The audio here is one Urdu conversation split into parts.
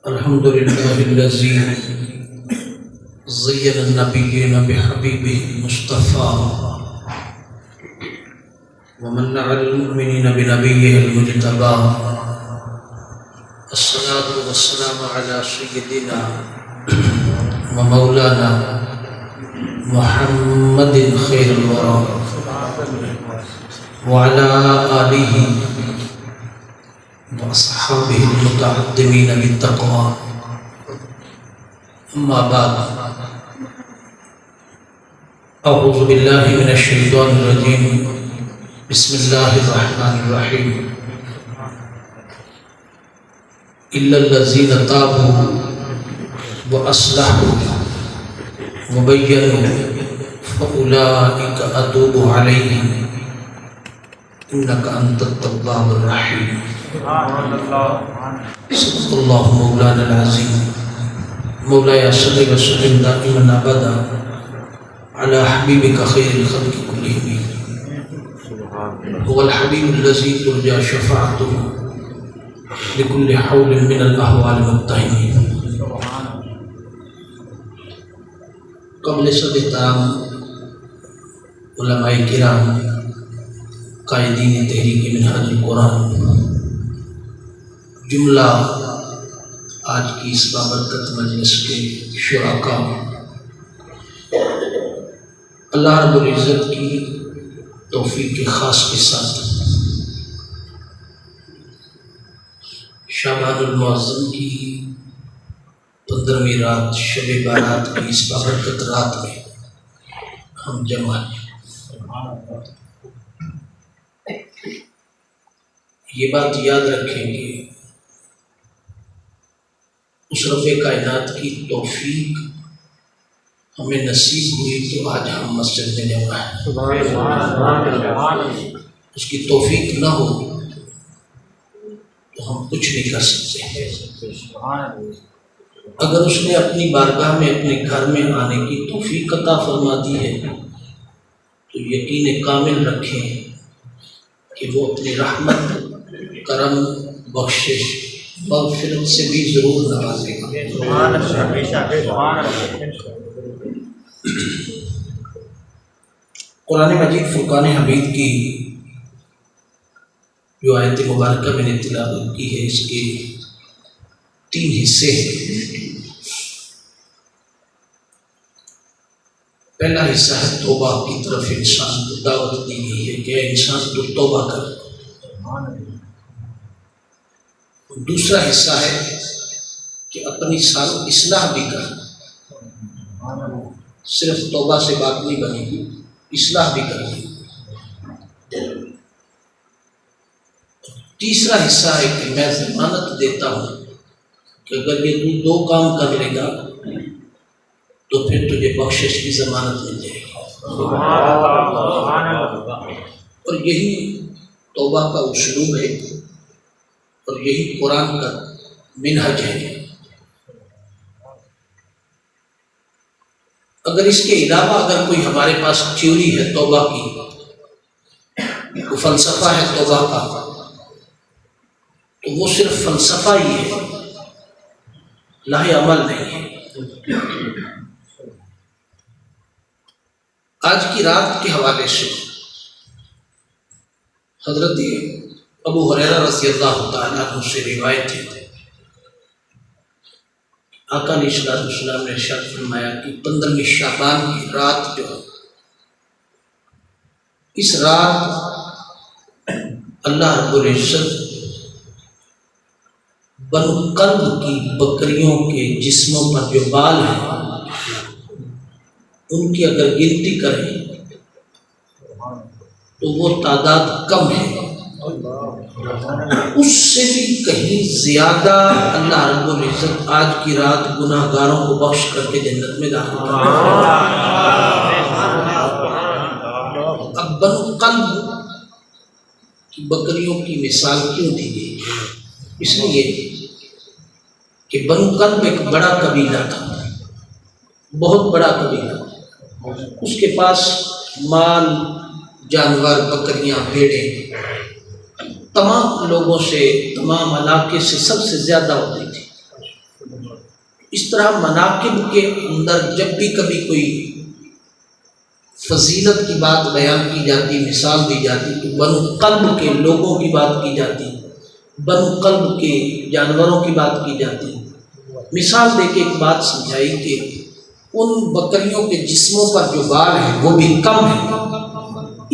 الحمد لله الذي زين النبيين بحبيبه المصطفى ومن على المؤمنين بنبيه المجتبى. الصلاة والسلام على سيدنا ومولانا محمد خير الورى وعلى آله وأصحابه المتعدمين بالتقوى. أما بعد، أعوذ بالله من الشيطان الرجيم. بسم الله الرحمن الرحيم. إلا الذين تابوا وأصلحوا وبينوا فأولئك أتوب عليهم إنك أنت التواب الرحيم. صدق الله مولانا العظيم. مولاي صل وسلم دائما أبدا على حبيبك خير الخلق كلهم. هو الحبيب الذي ترجى شفاعته لكل حول من الأهوال مبتهمين. قبل صد احترام علماء کرام، قائدین تحریک منہاج القرآن، جملہ آج کی اس بابرکت مجلس کے شرکاء، اللہ رب العزت کی توفیق خاص کے ساتھ شعبان المعظم کی 15ویں رات شب بارات کی اس بابرکت رات میں ہم جمع ہیں. یہ بات یاد رکھیں کہ اس رب کائنات کی توفیق ہمیں نصیب ہوئی تو آج ہم مسجد میں جمع ہیں. اس کی توفیق نہ ہو تو ہم کچھ نہیں کر سکتے. اگر اس نے اپنی بارگاہ میں اپنے گھر میں آنے کی توفیق عطا فرما دی ہے تو یقین کامل رکھیں کہ وہ اپنی رحمت، کرم، بخشش، مغفرت سے بھی ضرور نوازے گا. قرآن مجید فرقان حمید کی جو آیت مبارکہ میں نے تلاوت کی ہے، اس کے 3 حصے ہیں. پہلا حصہ ہے توبہ کی طرف انسان کو دعوت دی گئی ہے کہ انسان تو توبہ کر. دوسرا حصہ ہے کہ اپنی اصلاح بھی کر. صرف توبہ سے بات نہیں بنے گی، اصلاح بھی کرنی. تیسرا حصہ ہے کہ میں ضمانت دیتا ہوں کہ اگر یہ تو 2 کام کر لے گا تو پھر تجھے بخشش کی ضمانت مل جائے گی. اور یہی توبہ کا اسلوب ہے اور یہی قرآن کا منہج ہے. اگر اس کے علاوہ اگر کوئی ہمارے پاس تھیوری ہے توبہ کی، کوئی فلسفہ ہے توبہ کا، تو وہ صرف فلسفہ ہی ہے، لاہ عمل نہیں ہے. آج کی رات کے حوالے سے حضرت ابو ہریرہ رضی اللہ تعالیٰ عنہ سے روایت ہے، آقا علیہ السلام نے ارشاد فرمایا کہ 15ویں شعبان کی رات جو ہے، اس رات اللہ رب العزت بنو کلب کی بکریوں کے جسموں پر جو بال ہیں ان کی اگر گنتی کریں تو وہ تعداد کم ہے. اس سے بھی کہیں زیادہ اللہ رب العزت آج کی رات گناہ گاروں کو بخش کر کے جنت میں داخل کرے. اب بنو قلب کی بکریوں کی مثال کیوں دی گئی؟ اس لیے کہ بنو قلب ایک بڑا قبیلہ تھا، بہت بڑا قبیلہ. اس کے پاس مال، جانور، بکریاں، بھیڑیں تمام لوگوں سے، تمام علاقے سے سب سے زیادہ ہوتی تھی. اس طرح مناقب کے اندر جب بھی کبھی کوئی فضیلت کی بات بیان کی جاتی، مثال دی جاتی، تو بنو قلب کے لوگوں کی بات کی جاتی، بنو قلب کے جانوروں کی بات کی جاتی۔ مثال دے کے ایک بات سمجھائی کہ ان بکریوں کے جسموں پر جو بال ہیں وہ بھی کم ہیں،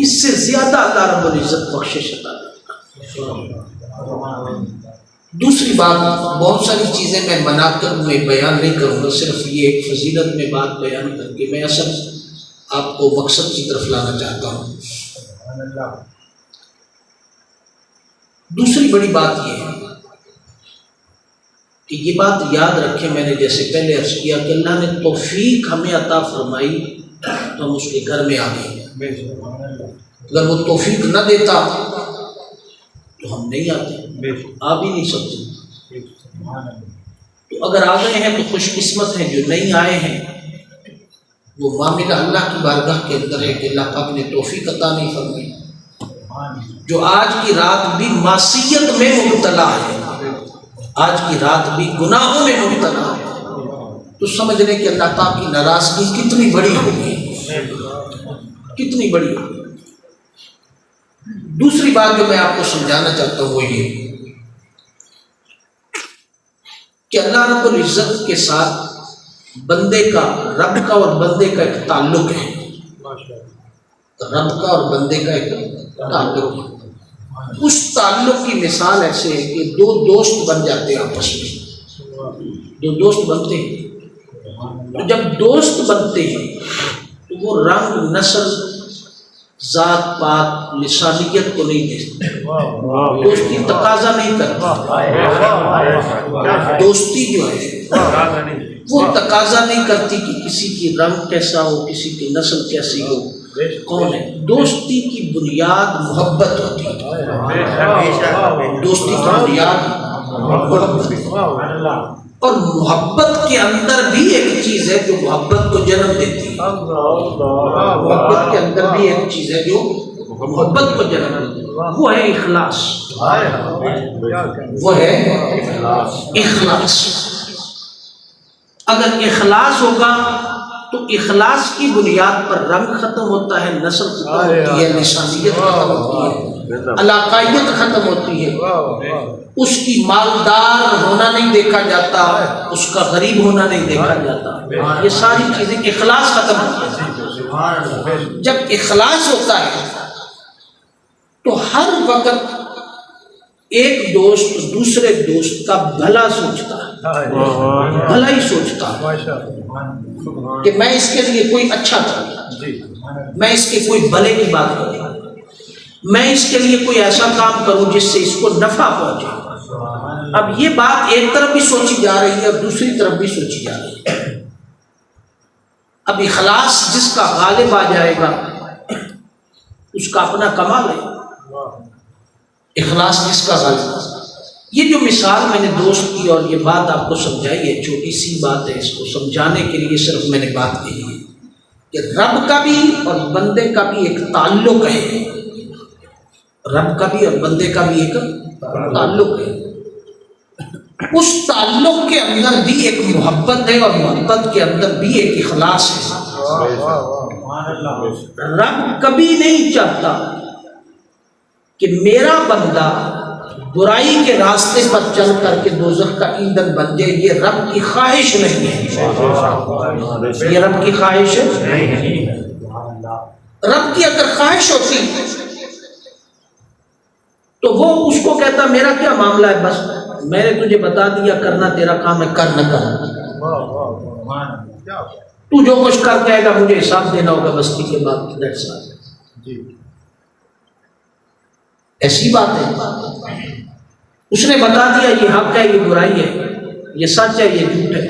اس سے زیادہ اللہ رب العزت بخشش عطا کرتا۔ دوسری بات، بہت ساری چیزیں میں مناقب میں بیان نہیں کروں گا، صرف یہ ایک فضیلت میں بات بیان کر کے میں اصل آپ کو مقصد کی طرف لانا چاہتا ہوں۔ دوسری بڑی بات یہ ہے کہ یہ بات یاد رکھیں، میں نے جیسے پہلے عرض کیا کہ اللہ نے توفیق ہمیں عطا فرمائی تو ہم اس کے گھر میں آ گئے، اگر وہ توفیق نہ دیتا تو ہم نہیں آتے، آ بھی نہیں سکتے۔ تو اگر آ گئے ہیں تو خوش قسمت ہیں، جو نہیں آئے ہیں وہ معاملہ اللہ کی بارگاہ کے اندر ہے کہ اللہ پاک نے توفیق عطا نہیں فرمائی۔ جو آج کی رات بھی معصیت میں مبتلا ہے، آج کی رات بھی گناہوں میں مبتلا ہے، تو سمجھ لیں کہ اللہ پاک کی ناراضگی کتنی بڑی ہوگی، کتنی بڑی ہوگی۔ دوسری بات جو میں آپ کو سمجھانا چاہتا ہوں وہ یہ کہ اللہ رب العزت کے ساتھ بندے کا، رب کا اور بندے کا ایک تعلق ہے، رب کا اور بندے کا ایک تعلق ہے۔ اس تعلق کی مثال ایسے ہے کہ دو دوست بن جاتے ہیں آپس میں، دو دوست بنتے ہیں، تو جب دوست بنتے ہیں تو وہ رنگ، نسل، ذات پات، لسانیت کو نہیں دیکھتے، دوستی تقاضا نہیں کرتی، دوستی جو ہے وہ تقاضا نہیں کرتی کہ کسی کی رنگ کیسا ہو، کسی کی نسل کیسی ہو، کون ہے۔ دوستی کی بنیاد محبت ہوتی ہے، دوستی کی بنیاد محبت، اور محبت کے اندر بھی ایک چیز ہے جو محبت کو جنم دیتی ہے، محبت کے اندر بھی ایک چیز ہے جو محبت کو جنم دیتی ہے، وہ ہے اخلاص، وہ ہے اخلاص۔ اگر اخلاص ہوگا تو اخلاص کی بنیاد پر رنگ ختم ہوتا ہے، نسل ختم ہوتی ہے، لسانیت ختم ہوتی ہے، علاقائیت ختم ہوتی ہے، اس کی مالدار ہونا نہیں دیکھا جاتا، اس کا غریب ہونا نہیں دیکھا جاتا، یہ ساری چیزیں اخلاص ختم ہوتی ہے۔ جب اخلاص ہوتا ہے تو ہر وقت ایک دوست دوسرے دوست کا بھلا سوچتا ہے، بھلا ہی سوچتا ہے کہ میں اس کے لیے کوئی اچھا کروں، میں اس کے کوئی بھلے کی بات کروں، میں اس کے لیے کوئی ایسا کام کروں جس سے اس کو نفع پہنچے۔ اب یہ بات ایک طرف بھی سوچی جا رہی ہے اور دوسری طرف بھی سوچی جا رہی ہے۔ اب اخلاص جس کا غالب آ جائے گا اس کا اپنا کمال ہے، اخلاص جس کا غالب۔ یہ جو مثال میں نے دوست کی اور یہ بات آپ کو سمجھائی ہے، چھوٹی سی بات ہے، اس کو سمجھانے کے لیے صرف میں نے بات کہی ہے کہ رب کا بھی اور بندے کا بھی ایک تعلق ہے، رب کا بھی اور بندے کا بھی ایک تعلق ہے۔ اس تعلق کے اندر بھی ایک محبت ہے اور محبت کے اندر بھی ایک اخلاص ہے۔ رب کبھی نہیں چاہتا کہ میرا بندہ برائی کے راستے پر چل کر کے دوزخ کا ایندھن بن جائے، یہ رب کی خواہش نہیں ہے، یہ رب کی خواہش ہے۔ رب کی اگر خواہش ہوتی تو وہ اس کو کہتا میرا کیا معاملہ ہے، بس میں نے تجھے بتا دیا کرنا تیرا کام ہے، کر نہ کر، تو جو کچھ کر کہے گا مجھے حساب دینا ہوگا بستی کے بعد۔ ایسی بات ہے، اس نے بتا دیا یہ حق ہے، یہ برائی ہے، یہ سچ ہے، یہ جھوٹ ہے،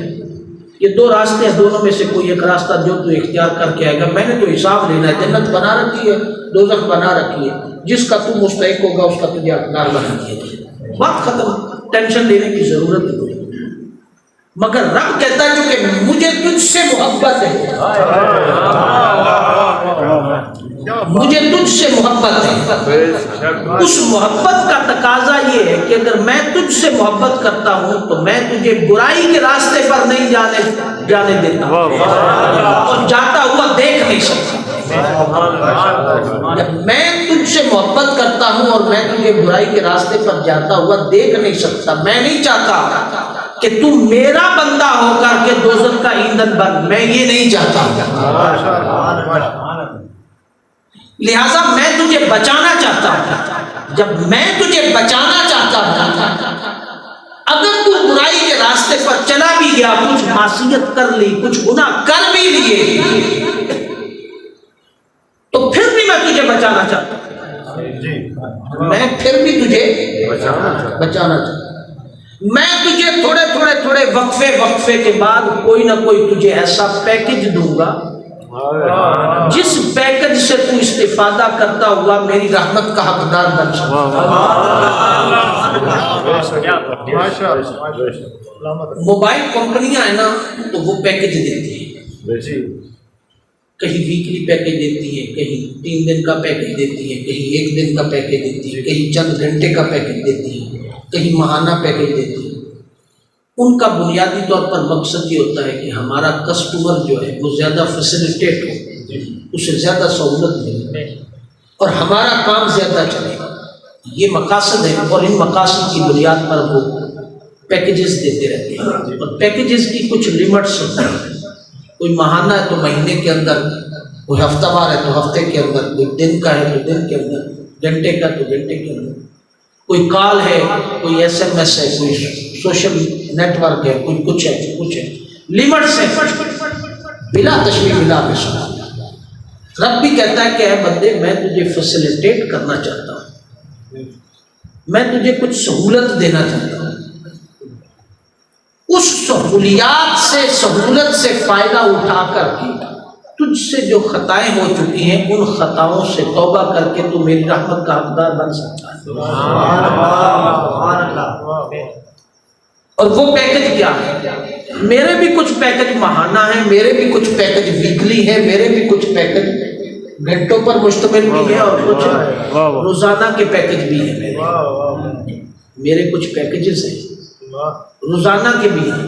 یہ دو راستے ہیں، دونوں میں سے کوئی ایک راستہ جو تو اختیار کر کے آئے گا، میں نے تو حساب لینا ہے، جنت بنا رکھی ہے، دوزخ بنا رکھی ہے، جس کا تو مستحق ہوگا اس کا تجھے حقدار بنا دیا، بات ختم، ٹینشن لینے کی ضرورت نہیں۔ مگر رب کہتا ہے کہ مجھے تجھ سے محبت ہے، مجھے تجھ سے محبت ہے۔ اس محبت کا تقاضا یہ ہے کہ اگر میں تجھ سے محبت کرتا ہوں تو میں تجھے برائی کے راستے پر نہیں جانے دیتا اور جاتا ہوا دیکھ نہیں سکتا۔ جب میں تجھ سے محبت کرتا ہوں اور میں تجھے برائی کے راستے پر جاتا ہوا دیکھ نہیں سکتا، میں نہیں چاہتا کہ تو میرا بندہ ہو کر کے دوزخ کا ایندھن بن، میں یہ نہیں چاہتا۔ لہذا میں تجھے بچانا چاہتا ہوں۔ جب میں تجھے بچانا چاہتا ہوں، اگر تو برائی کے راستے پر چلا بھی گیا، کچھ معصیت کر لی، کچھ گناہ کر بھی لیے، تو پھر بھی میں تجھے بچانا چاہتا ہوں، میں پھر بھی تجھے بچانا چاہتا ہوں۔ میں تجھے تھوڑے وقفے کے بعد کوئی نہ کوئی تجھے ایسا پیکج دوں گا جس پیکج سے تو استفادہ کرتا ہوا میری رحمت کا حقدار بن سکتا۔ موبائل کمپنیاں ہیں نا، تو وہ پیکج دیتی ہیں، کہیں ویکلی پیکج دیتی ہیں، کہیں 3 دن کا پیکج دیتی ہیں، کہیں 1 دن کا پیکج دیتی ہیں، کہیں چند گھنٹے کا پیکج دیتی ہیں، کہیں ماہانہ پیکج دیتی ہیں۔ ان کا بنیادی طور پر مقصد یہ ہوتا ہے کہ ہمارا کسٹمر جو ہے وہ زیادہ فیسیلیٹیٹ ہو، اسے زیادہ سہولت ملے اور ہمارا کام زیادہ چلے، یہ مقاصد ہے۔ اور ان مقاصد کی بنیاد پر وہ پیکیجز دیتے رہتے ہیں، اور پیکیجز کی کچھ لیمٹس ہوتی ہیں۔ کوئی ماہانہ ہے تو مہینے کے اندر، کوئی ہفتہ وار ہے تو ہفتے کے اندر، کوئی دن کا ہے تو دن کے اندر، گھنٹے کا تو گھنٹے کے اندر، کوئی کال ہے، کوئی SMS ہے، کوئی سوشل نیٹ ورک ہے، کوئی کچھ ہے، لیمٹس ہیں، بلا تشریح بلا مثال۔ رب بھی کہتا ہے کہ اے بندے، میں تجھے فیسیلیٹیٹ کرنا چاہتا ہوں، میں تجھے کچھ سہولت دینا چاہتا ہوں۔ اس سہولت سے فائدہ اٹھا کر کے تجھ سے جو خطائیں ہو چکی ہیں، ان خطاؤں سے توبہ کر کے تو میری رحمت کا حقدار بن سکتا ہے۔ اور وہ پیکج کیا ہے؟ میرے بھی کچھ پیکج ماہانہ ہیں، میرے بھی کچھ پیکج ویکلی ہیں، میرے بھی کچھ پیکج گھنٹوں پر مشتمل بھی ہیں، اور کچھ روزانہ کے پیکج بھی ہیں۔ میرے کچھ پیکجز ہیں، روزانہ کے بھی ہیں،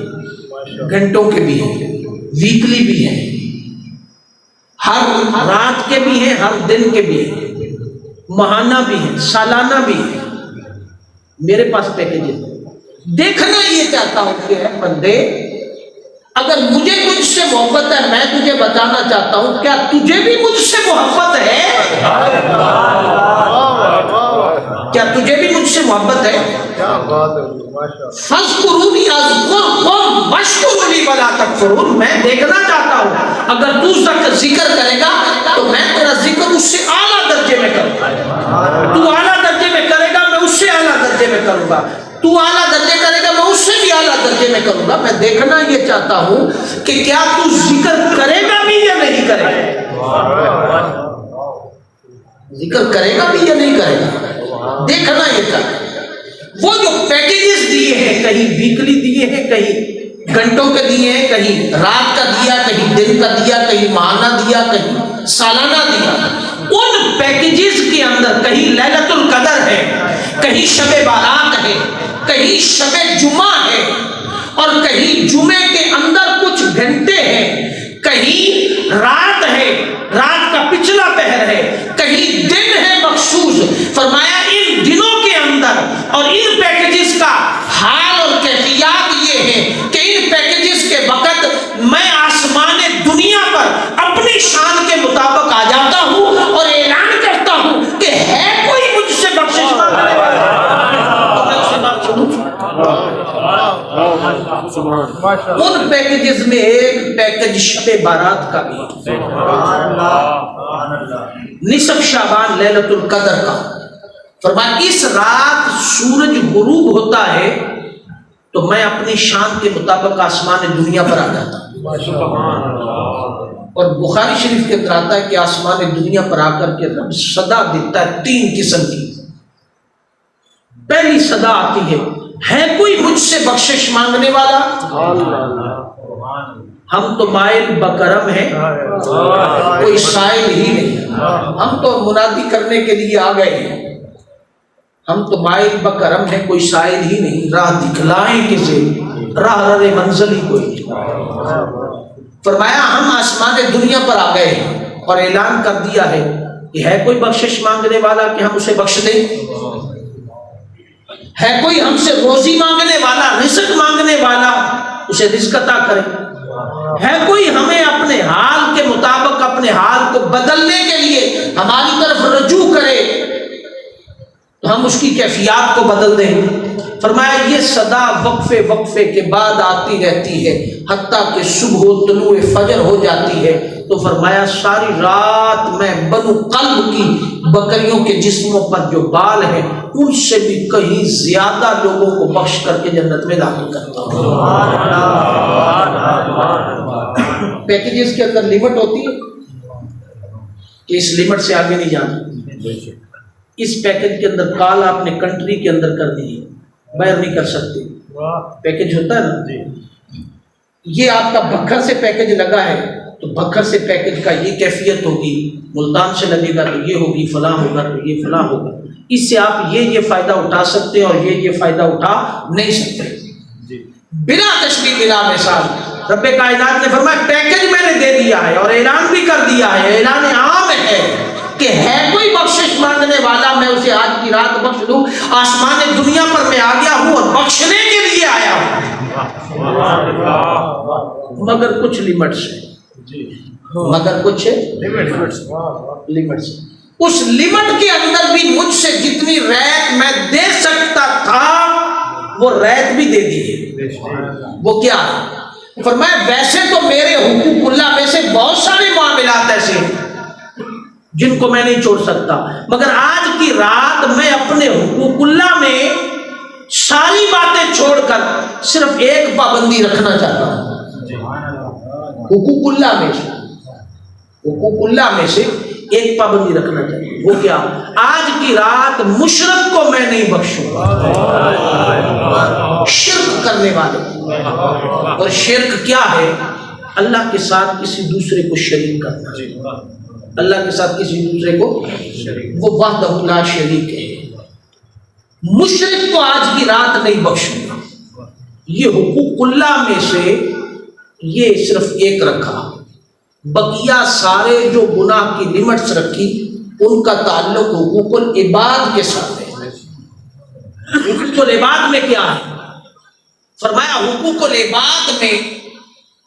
گھنٹوں کے بھی ہیں، ویکلی بھی ہیں، ہر رات کے بھی ہیں، ہر دن کے بھی ہیں، ماہانہ بھی ہیں، سالانہ بھی ہیں۔ میرے پاس پیکج ہے۔ دیکھنا یہ چاہتا ہوں کہ اے بندے، اگر مجھے تجھ سے محبت ہے، میں تجھے بچانا چاہتا ہوں، کیا تجھے بھی مجھ سے محبت ہے؟ کیا تجھے بھی مجھ سے محبت ہے؟ فَاذْكُرُونِي أَذْكُرْكُمْ وَاشْكُرُوا لِي وَلَا تَكْفُرُونَ۔ میں دیکھنا چاہتا ہوں، اگر تو ذکر کرے گا تو میں تیرا ذکر اس سے اعلیٰ درجے میں کروں گا، تو اعلیٰ درجے میں کرے گا، میں اس سے اعلیٰ درجے میں کروں گا، تو اعلیٰ درجے کرے گا، میں اس سے بھی اعلیٰ درجے میں کروں گا۔ میں دیکھنا یہ چاہتا ہوں کہ کیا تو ذکر کرے گا بھی یا نہیں کرے گا، ذکر کرے گا بھی یا نہیں کرے گا، دیکھنا یہ چاہتا ہوں۔ وہ جو پیکیجز دیے ہیں، کہیں ویکلی دیے ہیں، کہیں گھنٹوں کے دیے ہیں، کہیں رات کا دیا، کہیں دن کا دیا، کہیں ماہانہ دیا، کہیں سالانہ دیا، ان پیکیجز کے اندر کہیں لیلۃ القدر ہے، کہیں شب بارات ہے، کہیں شب جمعہ ہے، اور کہیں جمعے کے اندر کچھ گھنٹے ہیں، کہیں رات ہے، رات کا پچھلا پہر ہے، کہیں دن ہے مخصوص۔ فرمایا ان دنوں کے اندر اور ان پیکیجز کا حال اور کیفیات یہ ہے کہ ان پیکیجز کے وقت میں آسمان دنیا پر اپنی شان کے مطابق آ جاتا ہوں اور اعلان کرتا ہوں کہ ہے کوئی مجھ سے بخشش مانگنے والا، تو میں اسے بخشوں۔ ان پیکیجز میں ایک پیکیج شب بارات کا بھی، نصف شعبان لیلۃ القدر کا۔ فرمایا اس رات سورج غروب ہوتا ہے تو میں اپنی شان کے مطابق آسمان دنیا پر آ جاتا ہوں، اور بخاری شریف کے اندر آتا ہے کہ آسمان دنیا پر آ کر کے رب صدا دیتا ہے 3 قسم کی۔ پہلی صدا آتی ہے ہے کوئی مجھ سے بخشش مانگنے والا؟ ہم تو مائل بکرم ہیں، کوئی سائل ہی نہیں۔ ہم تو منادی کرنے کے لیے آ گئے ہیں، ہم تو مائل بکرم ہیں، کوئی سائل ہی نہیں، راہ دکھلائیں کسے، راہ رے منزل ہی کوئی نہیں۔ فرمایا ہم آسمان دنیا پر آ گئے ہیں اور اعلان کر دیا ہے کہ ہے کوئی بخشش مانگنے والا کہ ہم اسے بخش دیں؟ ہے کوئی ہم سے روزی مانگنے والا، رزق مانگنے والا، اسے رزق عطا کرے؟ ہے کوئی ہمیں اپنے حال کے مطابق اپنے حال کو بدلنے کے لیے ہماری طرف رجوع کرے تو ہم اس کی کیفیات کو بدل دیں؟ فرمایا یہ صدا وقفے وقفے کے بعد آتی رہتی ہے حتیٰ کہ صبح و طلوع فجر ہو جاتی ہے۔ تو فرمایا ساری رات میں بنو قلب کی بکریوں کے جسموں پر جو بال ہیں ان سے بھی کہیں زیادہ لوگوں کو بخش کر کے جنت میں داخل کرتا ہوں۔ پیکیجز کے اندر لمٹ ہوتی ہے کہ اس لمٹ سے آگے نہیں جانا۔ اس پیکیج کے اندر کال آپ نے کنٹری کے اندر کرنی ہے، باہر نہیں کر سکتے۔ پیکیج ہوتا ہے نا، یہ آپ کا بکھر سے پیکیج لگا ہے تو بکھر سے پیکیج کا یہ کیفیت ہوگی، ملتان سے لگے گا تو یہ ہوگی، فلاں ہوگا تو یہ فلاں ہوگا۔ اس سے آپ یہ فائدہ اٹھا سکتے ہیں اور یہ فائدہ اٹھا نہیں سکتے۔ بلا تشبیہ بلا مثال رب کائنات نے فرمایا پیکیج میں نے دے دیا ہے اور اعلان بھی کر دیا ہے، اعلان عام ہے کہ ہے کوئی بخشش مانگنے والا میں اسے آج کی رات بخش دوں۔ آسمان دنیا پر میں آ گیا ہوں اور بخشنے کے لیے آیا ہوں، مگر کچھ لمٹ سے، مگر کچھ لمٹ سے۔ اس لمٹ کے اندر بھی مجھ سے جتنی ریت میں دے سکتا تھا وہ ریت بھی دے دی ہے۔ وہ کیا ہے؟ فرمایا ویسے تو میرے حقوق اللہ میں سے بہت سارے معاملات ایسے ہیں جن کو میں نہیں چھوڑ سکتا، مگر آج کی رات میں اپنے حقوق اللہ میں ساری باتیں چھوڑ کر صرف ایک پابندی رکھنا چاہتا ہوں۔ حقوق اللہ میں سے، حقوق اللہ میں سے ایک پابندی رکھنا چاہیے۔ وہ کیا؟ آج کی رات مشرک کو میں نہیں بخشوں گا، شرک کرنے والے۔ اور شرک کیا ہے؟ اللہ کے ساتھ کسی دوسرے کو شریک کرنا، اللہ کے ساتھ کسی دوسرے کو، وہ وحدہ لا شریک ہے۔ مشرک کو آج کی رات نہیں بخشوں گا۔ یہ حقوق اللہ میں سے یہ صرف ایک رکھا، بقیہ سارے جو گناہ کی لمٹس رکھی ان کا تعلق حقوق العباد کے ساتھ ہے۔ حقوق العباد میں کیا ہے؟ فرمایا حقوق العباد میں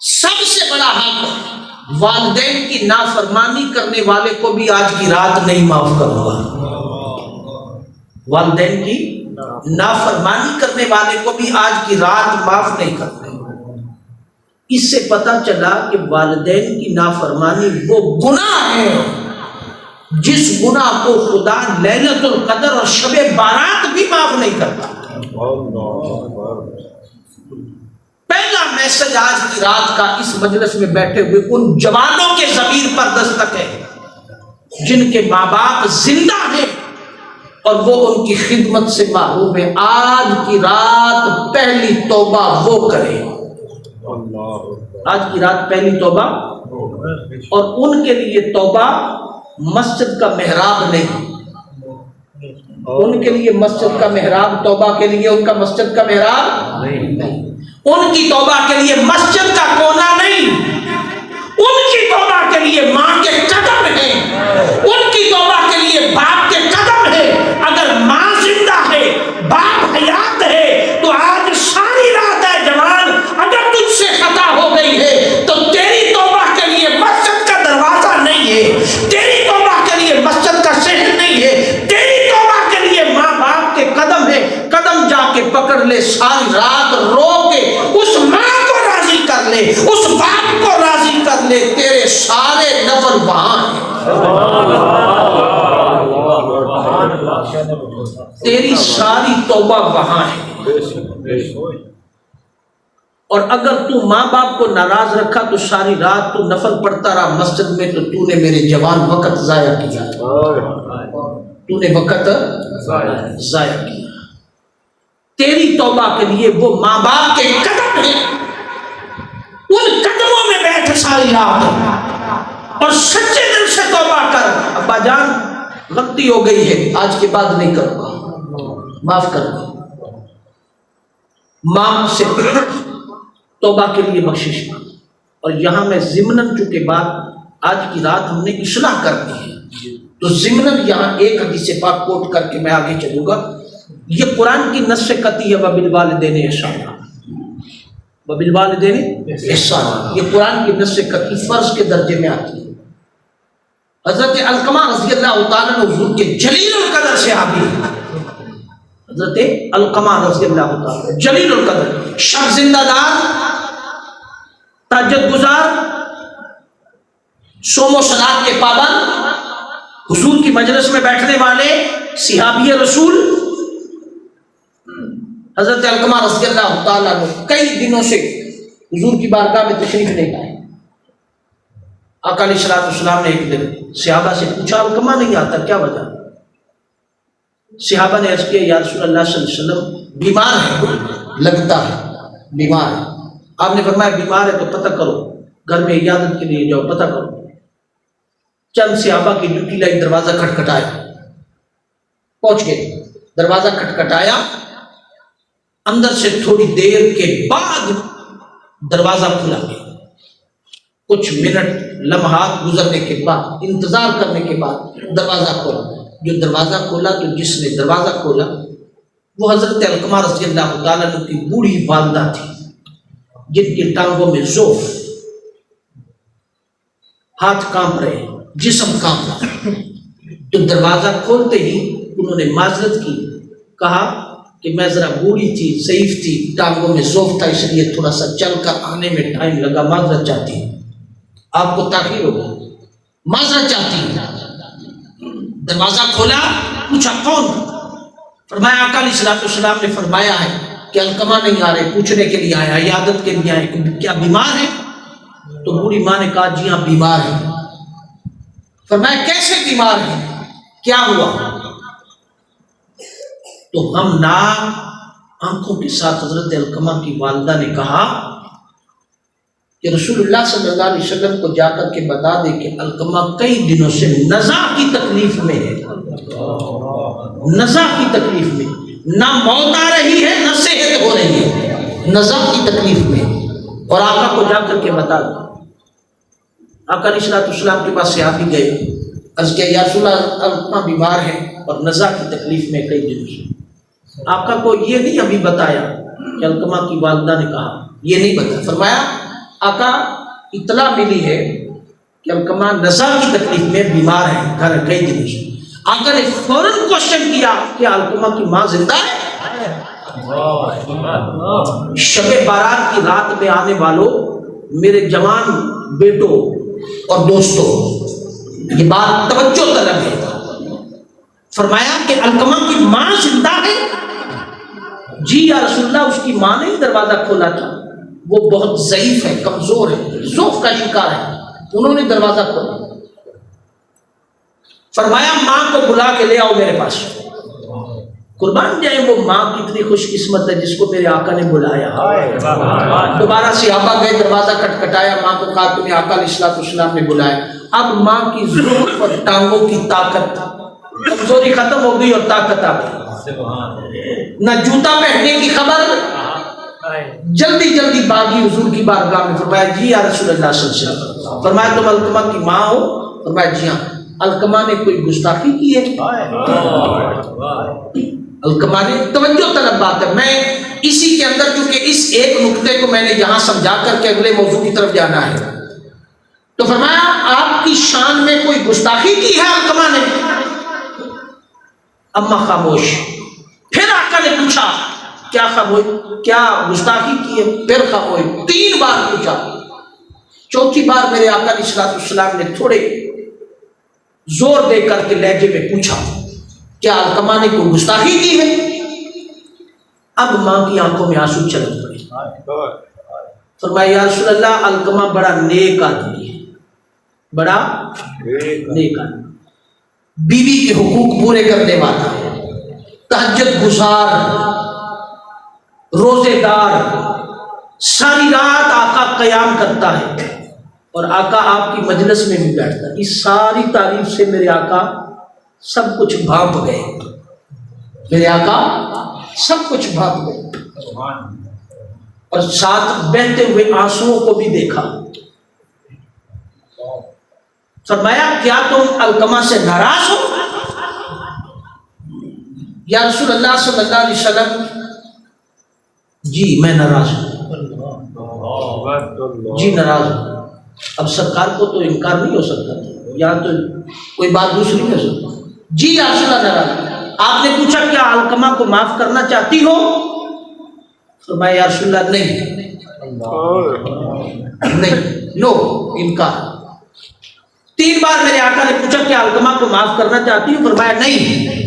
سب سے بڑا حق والدین کی نافرمانی کرنے والے کو بھی آج کی رات نہیں معاف کروں گا۔ والدین کی نافرمانی کرنے والے کو بھی آج کی رات معاف نہیں کروں گا۔ اس سے پتہ چلا کہ والدین کی نافرمانی وہ گناہ ہے جس گناہ کو خدا لیلۃ القدر اور شب بارات بھی معاف نہیں کرتا۔ پہلا میسج آج کی رات کا اس مجلس میں بیٹھے ہوئے ان جوانوں کے ضمیر پر دستک ہے جن کے ماں باپ زندہ ہیں اور وہ ان کی خدمت سے محروم ہے۔ آج کی رات پہلی توبہ وہ کرے، آج کی رات پہلی توبہ، اور ان کے لیے توبہ مسجد کا محراب نہیں، ان کے لیے مسجد کا محراب توبہ کے لیے ان کا مسجد کا محراب نہیں، ان کی توبہ کے لیے مسجد کا کونا نہیں، ان کی توبہ کے لیے ماں کے قدم ہیں، ان کی توبہ کے لیے باپ کے قدم ہیں۔ اگر ماں زندہ ہے، باپ حیات ہے تو آج ساری رات ہے جوان، اگر تجھ سے خطا ہو گئی ہے تو تیری توبہ کے لیے مسجد کا دروازہ نہیں ہے، تیری توبہ کے لیے مسجد کا شہر نہیں ہے، تیری توبہ کے لیے ماں باپ کے قدم ہے۔ قدم جا کے پکڑ لے، ساری رات رو کے اس ماں کو راضی کر لے، اس باپ کو راضی کر لے، تیرے سارے نفل وہاں ہیں، تیری ساری توبہ وہاں ہے۔ اور اگر تو ماں باپ کو ناراض رکھا تو ساری رات تو نفل پڑھتا رہا مسجد میں تو تو نے میرے جوان وقت ضائع کیا، تو نے وقت ضائع کیا۔ تیری توبہ کے لیے وہ ماں باپ کے قدم ہیں، ان قدموں میں بیٹھ ساری رات اور سچے دل سے توبہ کر، ابا جان غلطی ہو گئی ہے، آج کے بعد نہیں کروں گا، معاف کر دو۔ ماں سے توبہ کے لیے بخشش مانگ۔ اور یہاں میں ضمناً چونکہ بات آج کی رات ہم نے اصلاح کر دی ہے تو ضمناً یہاں ایک حدیث پاک کوٹ کر کے میں آگے چلوں گا۔ یہ قرآن کی نص قطعی ہے، وَبِالْوَالِدَيْنِ إِحْسَانًا، وَبِالْوَالِدَيْنِ إِحْسَانًا، یہ قرآن کی نص قطعی فرض کے درجے میں آتی ہے۔ حضرت علقمہ رضی اللہ تعالیٰ عنہ حضور کے جلیل القدر صحابی ہیں، حضرت علقمہ رضی اللہ تعالیٰ جلیل القدر، شب زندہ دار، تہجد گزار، صوم و صلات کے پابند، حضور کی مجلس میں بیٹھنے والے صحابی رسول حضرت علقمہ رضی اللہ تعالیٰ عنہ کئی دنوں سے حضور کی بارگاہ میں تشریف نہیں لائے۔ آقا علیہ الصلوۃ والسلام نے ایک دن صحابہ سے پوچھا علقمہ نہیں آتا، کیا وجہ؟ صحابہ نے عرض کیا یا رسول اللہ صلی اللہ علیہ وسلم بیمار ہے، لگتا ہے بیمار ہے۔ آپ نے فرمایا بیمار ہے تو پتہ کرو، گھر میں عیادت کے لیے جاؤ، پتہ کرو۔ چند صحابہ کی ڈیوٹی لائی، دروازہ کھٹکھٹایا، پہنچ گئے، دروازہ کھٹکھٹایا، اندر سے تھوڑی دیر کے بعد دروازہ کھلا گیا۔ کچھ منٹ لمحات گزرنے کے بعد، انتظار کرنے کے بعد دروازہ کھولا۔ جو دروازہ کھولا تو جس نے دروازہ کھولا وہ حضرت علقمہ رضی اللہ تعالیٰ عنہ کی بوڑھی والدہ تھی، جن کی ٹانگوں میں ضعف، ہاتھ کانپ رہے، جسم کانپ رہا۔ تو دروازہ کھولتے ہی انہوں نے معذرت کی، کہا کہ میں ذرا بوڑھی تھی، ضعیف تھی، ٹانگوں میں ضعف تھا، اس لیے تھوڑا سا چل کر آنے میں ٹائم لگا، معذرت چاہتی ہوں، آپ کو تاخیر ہو گئی، معذرت چاہتی ہوں۔ دروازہ کھولا، پوچھا کون؟ فرمایا آقا علیہ الصلوۃ والسلام نے فرمایا ہے کہ علقمہ نہیں آ رہے، پوچھنے کے لیے آیا، عیادت کے لیے آئے، کیا بیمار ہے؟ تو بوڑھی ماں نے کہا جی ہاں بیمار ہے۔ فرمایا کیسے بیمار ہے، کیا ہوا؟ تو ہم ناک آنکھوں کے ساتھ حضرت علقمہ کی والدہ نے کہا کہ رسول اللہ صلی اللہ علیہ وسلم کو جا کر کے بتا دے کہ علقمہ کئی دنوں سے نزع کی تکلیف میں ہے، نزع کی تکلیف میں، نہ موت آ رہی ہے نہ صحت ہو رہی ہے، نزع کی تکلیف میں، اور آقا کو جا کر کے بتا دے۔ آقا علیہ الصلوۃ والسلام کے پاس صحابی گئے، عرض کیا یا رسول اللہ علقمہ بیمار ہے اور نزع کی تکلیف میں کئی دنوں سے۔ آقا کو یہ نہیں ابھی بتایا کہ علقمہ کی والدہ نے کہا، یہ نہیں بتایا۔ فرمایا آقا اطلاع ملی ہے کہ علقمہ نزع کی تکلیف میں بیمار ہے، گھر کئی دنوں سے۔ آقا نے فوراً کوشچن کیا کہ علقمہ کی ماں زندہ ہے؟ شب بارات کی رات میں آنے والوں، میرے جوان بیٹوں اور دوستوں، یہ بات توجہ طلب ہے۔ فرمایا کہ علقمہ کی ماں زندہ ہے؟ جی یا رسول اللہ اس کی ماں نے دروازہ کھولا تھا، وہ بہت ضعیف ہے، کمزور ہے، ضعف کا شکار ہے، انہوں نے دروازہ کھولا۔ فرمایا ماں کو بلا کے لے آؤ میرے پاس۔ قربان جائیں وہ ماں کتنی خوش قسمت ہے جس کو میرے آقا نے بلایا۔ دوبارہ صحابہ گئے، دروازہ کھٹکھٹایا، ماں کو کہا تمہیں آقا علیہ الصلوۃ والسلام نے بلایا۔ اب ماں کی ضعف اور ٹانگوں کی طاقت، کمزوری ختم ہو گئی اور طاقت آ گئی، نہ جوتا پہننے کی خبر، جلدی جلدی باغی حضور کی بارگاہ میں۔ فرمایا جی یا رسول اللہ صلی اللہ علیہ وسلم۔ فرمایا تم علقمہ کی ماں ہو؟ فرمایا جی ہاں۔ علقمہ نے کوئی گستاخی کی ہے؟ علقمہ نے، توجہ طلب بات ہے، میں اسی کے اندر چونکہ اس ایک نقطے کو میں نے یہاں سمجھا کر کے اگلے موضوع کی طرف جانا ہے، تو فرمایا آپ کی شان میں کوئی گستاخی کی ہے علقمہ نے؟ اما خاموش۔ پھر آقا نے پوچھا کیا خاموش، کیا گستاخی کی ہے؟ پھر خاموش، 3 بار پوچھا۔ چوتھی بار میرے آقا علیہ الصلوۃ والسلام نے تھوڑے زور دے کر کے لہجے میں پوچھا کیا علقمہ نے کوئی گستاخی کی ہے؟ اب ماں کی آنکھوں میں آنسو چھلک پڑے۔ فرمایا یا رسول اللہ علقمہ بڑا نیک آدمی ہے، بڑا نیک آدمی، بیوی کے حقوق پورے کرنے والا، تہجد گزار، روزے دار، ساری رات آقا قیام کرتا ہے اور آقا آپ کی مجلس میں بھی بیٹھتا ہے. اس ساری تعریف سے میرے آقا سب کچھ بھانپ گئے. میرے آقا سب کچھ بھانپ گئے اور ساتھ بہتے ہوئے آنسوؤں کو بھی دیکھا. فرمایا کیا تم علقمہ سے ناراض ہو؟ یا رسول اللہ صلی اللہ علیہ وسلم جی میں ناراض ہوں. جی ناراض ہوں. اب سرکار کو تو انکار نہیں ہو سکتا تھا، یہاں تو کوئی بات دوسری نہیں ہو سکتی. جی یا رسول اللہ ناراض ہوں. آپ نے پوچھا کیا علقمہ کو معاف کرنا چاہتی ہو؟ فرمایا یا رسول اللہ نہیں، نو، انکار. 3 بار میرے آقا نے پوچھا کہ علقمہ کو معاف کرنا چاہتی ہوں؟ فرمایا نہیں.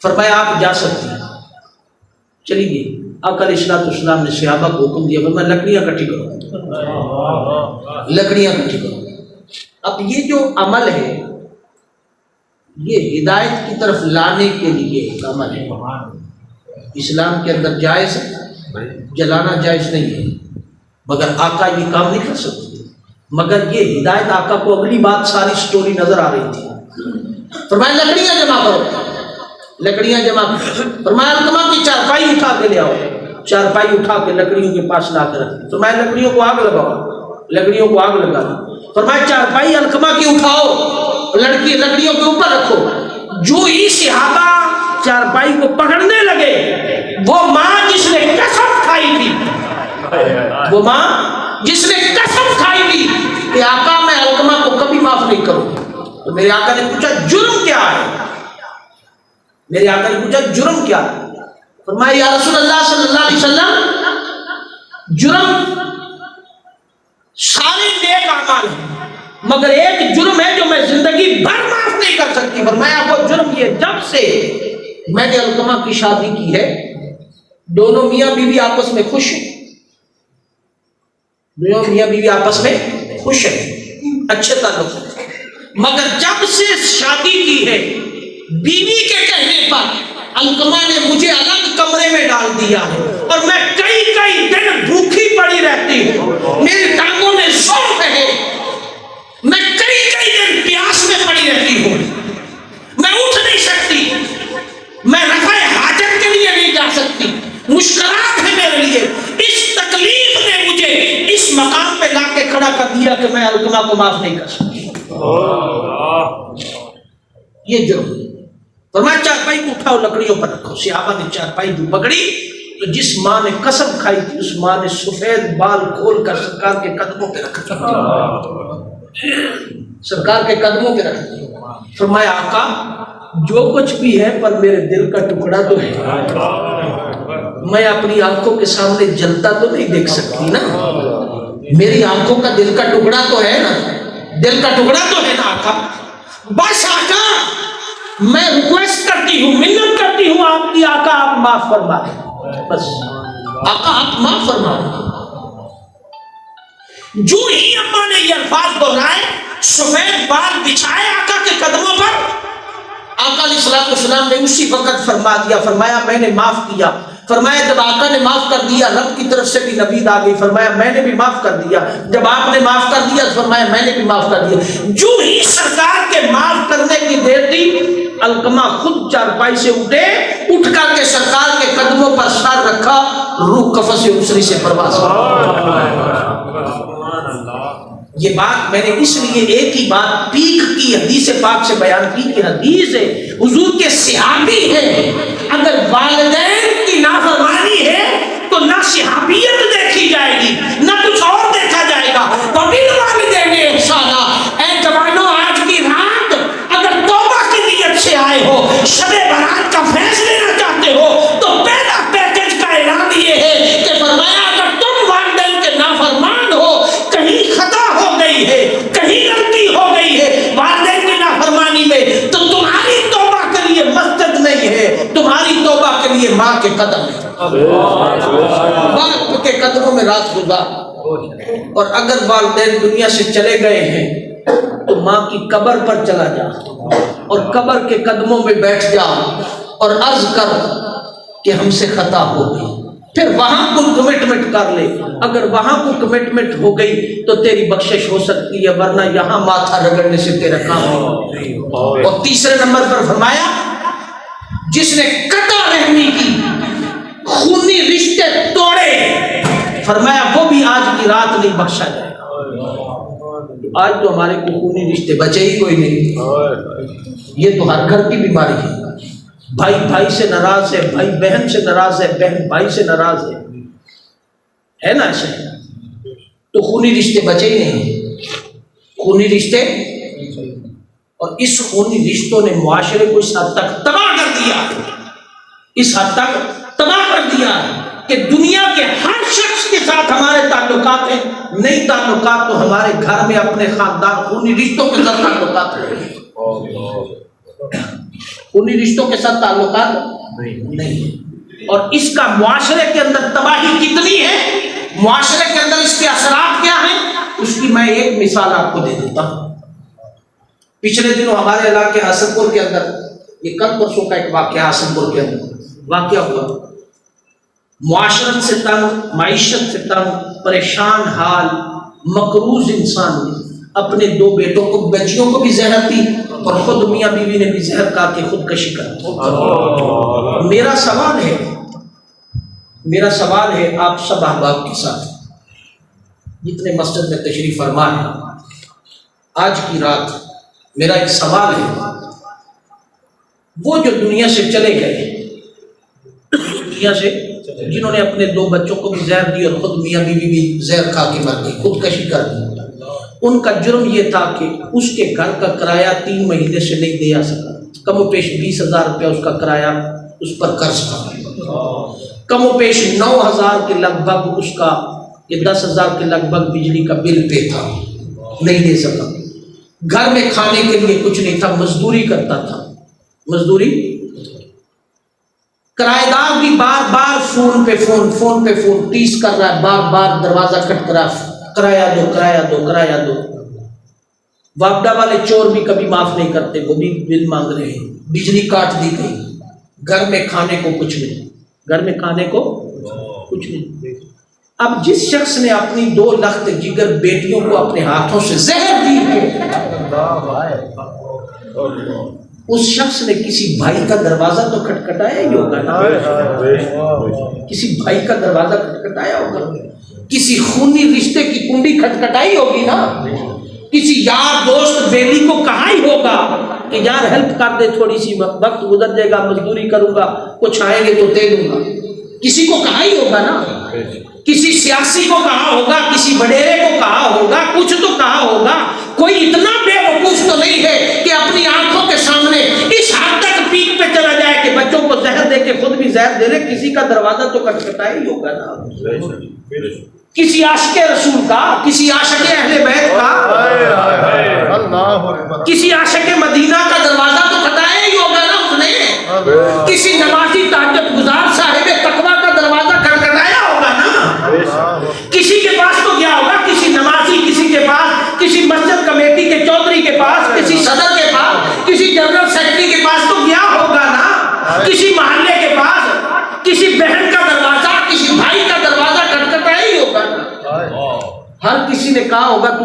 فرمایا آپ جا سکتی ہیں. چلی گئی. آقا علیہ السلام نے صحابہ کو حکم دیا، فرمایا لکڑیاں اکٹھی کرو، لکڑیاں اکٹھی کرو. اب یہ جو عمل ہے یہ ہدایت کی طرف لانے کے لیے ایک عمل ہے. اسلام کے اندر جائز ہے، جلانا جائز نہیں ہے، مگر آقا یہ کام نہیں کر سکتے. مگر یہ ہدایت آقا کو اگلی بات ساری سٹوری نظر آ رہی تھی. فرمایا لکڑیاں جمع کرو، لکڑیاں جمع کرو. فرمایا علقمہ کی چارپائی اٹھا کے لے آؤ. چارپائی اٹھا کے لکڑیوں کے پاس لا کر رکھ. فرمایا لکڑیوں کو آگ لگاؤ. لکڑیوں کو آگ لگا دی. فرمایا چارپائی علقمہ کی اٹھاؤ، لکڑیوں کے اوپر رکھو. جو ہی صحابہ چارپائی کو پکڑنے لگے، وہ ماں جس نے قسم کھائی تھی، وہ ماں جس نے قسم کھائی تھی کہ آقا میں علقمہ کو کبھی معاف نہیں کروں، تو میرے آقا نے پوچھا جرم کیا ہے؟ میرے آقا نے پوچھا جرم کیا ہے؟ فرمایا یا رسول اللہ صلی اللہ علیہ وسلم جرم سارے نیک اعمال ہیں، مگر ایک جرم ہے جو میں زندگی بھر معاف نہیں کر سکتی. فرمایا وہ جرم یہ، جب سے میں نے علقمہ کی شادی کی ہے دونوں میاں بیوی آپس میں خوش ہیں، دونوں میاں بیوی آپس میں خوش ہیں، اچھے تعلق ہیں. مگر جب سے شادی کی ہے بیوی کے کہنے پر علقمہ نے مجھے الگ کمرے میں ڈال دیا ہے اور میں کئی دن بھوکی پڑی رہتی ہوں. میری ٹانگوں میں ضعف ہے، میں کئی دن پیاس میں پڑی رہتی ہوں، میں اٹھ نہیں سکتی، میں رفع حاجت کے لیے نہیں جا سکتی، مشکلات ہے میرے لیے. اس تکلیف نے مجھے اس مقام پہ لا کے کھڑا کر دیا کہ میں علقمہ کو معاف نہیں کر سکتی. یہ جرم. فرمایا چارپائی کو اٹھاؤ، لکڑیوں پر رکھو. صحابہ نے چارپائی جو پکڑی تو جس ماں نے قسم کھائی تھی اس ماں نے سفید بال کھول کر سرکار کے قدموں پہ رکھ دیا، سرکار کے قدموں پہ رکھ دیا. فرمایا آقا جو کچھ بھی ہے پر میرے دل کا ٹکڑا تو ہے، میں اپنی آنکھوں کے سامنے جلتا تو نہیں دیکھ سکتی نا، میری آنکھوں کا دل کا ٹکڑا تو ہے نا، دل کا ٹکڑا تو ہے نا آقا. بس آقا میں ریکویسٹ کرتی ہوں، منت کرتی ہوں آپ کی، آقا آپ معاف فرما دیں، بس آقا آپ معاف فرما دیں. جو ہی اماں نے یہ الفاظ دہرائے، سفید بال بچھائے آقا کے قدموں پر، آقا علیہ السلام نے اسی وقت فرما دیا، فرمایا میں نے معاف کیا. فرمایا جب آقا نے معاف کر دیا رب کی طرف سے بھی نوید آ گئی، فرمایا میں نے بھی معاف کر دیا. جب آپ نے معاف کر دیا فرمایا میں نے بھی معاف کر دیا. جو ہی سرکار کے معاف کرنے کی دیر تھی علقمہ خود چارپائی سے اٹھے، اٹھ کر کے سرکار کے قدموں پر سر رکھا، روح قفس اسری سے پرواز کی. یہ بات میں نے اس لیے ایک ہی بات پیک کی حدیث پاک سے بیان کی کہ حدیث ہے حضور کے صحابی ہیں، اگر والدین کی نافرمانی ہے تو نہ صحابیت دیکھی جائے گی نہ کچھ اور دیکھا جائے گا. وبالوالدین احسانا. اے جوانوں آج کی رات اگر توبہ کی نیت سے آئے ہو، شب برات کا فیض لینا چاہتے ہو تو پہلا پیکج کا اعلان یہ ہے کہ فرمایا اگر تم والدین کے نافرمان ہو، کہیں خطا ہو گئی ہے، کہیں غلطی ہو گئی ہے والدین کی نافرمانی میں، تو تمہاری توبہ کے لیے مسجد نہیں ہے، تمہاری توبہ کے لیے ماں کے قدم ہے. باپ کے قدموں میں رات گزار. اور اگر والدین دنیا سے چلے گئے ہیں تو ماں کی قبر پر چلا جا اور قبر کے قدموں میں بیٹھ جا اور عرض کر کہ ہم سے خطا ہو گئی، پھر وہاں کو کمٹمنٹ کر لے، اگر وہاں کو کمٹمنٹ ہو گئی تو تیری بخشش ہو سکتی ہے، ورنہ یہاں ماتھا رگڑنے سے تیرا کام نہیں۔ اور تیسرے نمبر پر فرمایا جس نے قطع رحمی کی، خونی رشتے توڑے، فرمایا وہ بھی آج کی رات نہیں بخشا جائے گا۔ آج تو ہمارے کو خونی رشتے بچے ہی کوئی نہیں، یہ تو ہر گھر کی بیماری ہے، بھائی بھائی سے ناراض ہے، بھائی بہن سے ناراض ہے، بہن بھائی سے ناراض ہے نا ایسے، تو خونی رشتے بچے ہی نہیں، خونی رشتے، اور اس خونی رشتوں نے معاشرے کو اس حد تک تباہ کر دیا، اس حد تک تباہ کر دیا کہ دنیا کے ہر شخص کے ساتھ ہمارے تعلقات ہیں، نئی تعلقات تو ہمارے گھر میں اپنے خاندان خونی رشتوں کے ساتھ تعلقات ہیں، خونی رشتوں کے ساتھ تعلقات نہیں، اور اس کا معاشرے کے اندر تباہی کتنی ہے، معاشرے کے اندر اس کے اثرات کیا ہیں، اس کی میں ایک مثال آپ کو دے دیتا ہوں۔ پچھلے دنوں ہمارے علاقے حسن پور کے اندر، یہ کل پرسوں کا ایک واقعہ حسن پور کے اندر واقعہ ہوا، معاشرت سے تنگ، معیشت سے تنگ، پریشان حال، مقروض انسان نے اپنے دو بیٹوں کو، بچیوں کو بھی زہر دی اور خود میاں بیوی نے بھی زہر کھا کے خودکشی کر دی۔ میرا سوال ہے آپ سب احباب کے ساتھ جتنے مسجد میں تشریف فرما ہے، آج کی رات میرا ایک سوال ہے، وہ جو دنیا سے چلے گئے، دنیا سے جنہوں نے اپنے دو بچوں کو بھی زہر دی اور خود میاں بیوی بھی زہر کھا کے مر گئی، خودکشی کر دی، ان کا جرم یہ تھا کہ اس کے گھر کا کرایہ 3 مہینے سے نہیں دیا سکا، کم و بیش 20,000 روپیہ اس کا کرایہ اس پر قرض تھا، کم و بیش 9,000 کے لگ بھگ اس کا، یہ 10,000 کے لگ بھگ بجلی کا بل پے تھا، نہیں دے سکا، گھر میں کھانے کے لیے کچھ نہیں تھا، مزدوری کرتا تھا، مزدوری، کرایہ دار بھی بار بار فون پہ فون ٹیس کر رہا ہے، بار بار دروازہ کھٹ کر رہا ہے، کرایہ دو کرایہ دو کرایہ دو، واپڈا والے چور بھی کبھی معاف نہیں کرتے، وہ بھی بل مانگ رہے ہیں، بجلی کاٹ دی گئی، گھر میں کھانے کو کچھ نہیں، گھر میں کھانے کو کچھ نہیں۔ اب جس شخص نے اپنی 2 لخت جگر بیٹیوں کو اپنے ہاتھوں سے زہر دی ہے، اس شخص نے کسی بھائی کا دروازہ تو کھٹکھٹایا ہی ہوگا نا، کسی بھائی کا دروازہ کھٹکھٹایا ہوگا، کسی خونی رشتے کی کنڈی کھٹکھٹائی ہوگی نا، کسی یار دوست بیلی کو کہا ہی ہوگا کہ یار ہیلپ کر دے، تھوڑی سی وقت گزر جائے گا، مزدوری کروں گا، کچھ آئیں گے تو دے دوں گا، کسی کو کہا ہی ہوگا نا، کسی سیاسی کو کہا ہوگا، کسی وڈیرے کو کہا ہوگا، کچھ تو کہا ہوگا، کوئی اتنا بے وقوف تو نہیں ہے کہ اپنی آنکھوں کے سامنے اس حد تک پیک پہ چلا جائے کہ بچوں کو زہر دے کے خود بھی زہر دے لے، کسی کا دروازہ تو کھٹکھٹایا ہی ہوگا نا، کسی عاشق رسول کا، کسی عاشق اہل بیت کا، کسی عاشق مدینہ کا دروازہ تو کھٹکھٹایا ہی ہوگا نا اس نے، کسی نمازی تہجد گزار صاحب تقویٰ کا دروازہ کھٹکھٹایا ہوگا نا، کسی کے پاس تو گیا ہوگا، کسی نمازی، کسی کے پاس، کسی مسجد کمیٹی کے چودھری کے پاس، کسی صدر کے پاس، کسی جنرل سیکرٹری کے پاس تو گیا ہوگا نا، کسی محلے کے پاس، کسی بہن کا دروازہ، کسی بھائی کا دروازہ کھٹکھٹایا ہی ہوگا نا، ہر کسی نے کہا ہوگا تو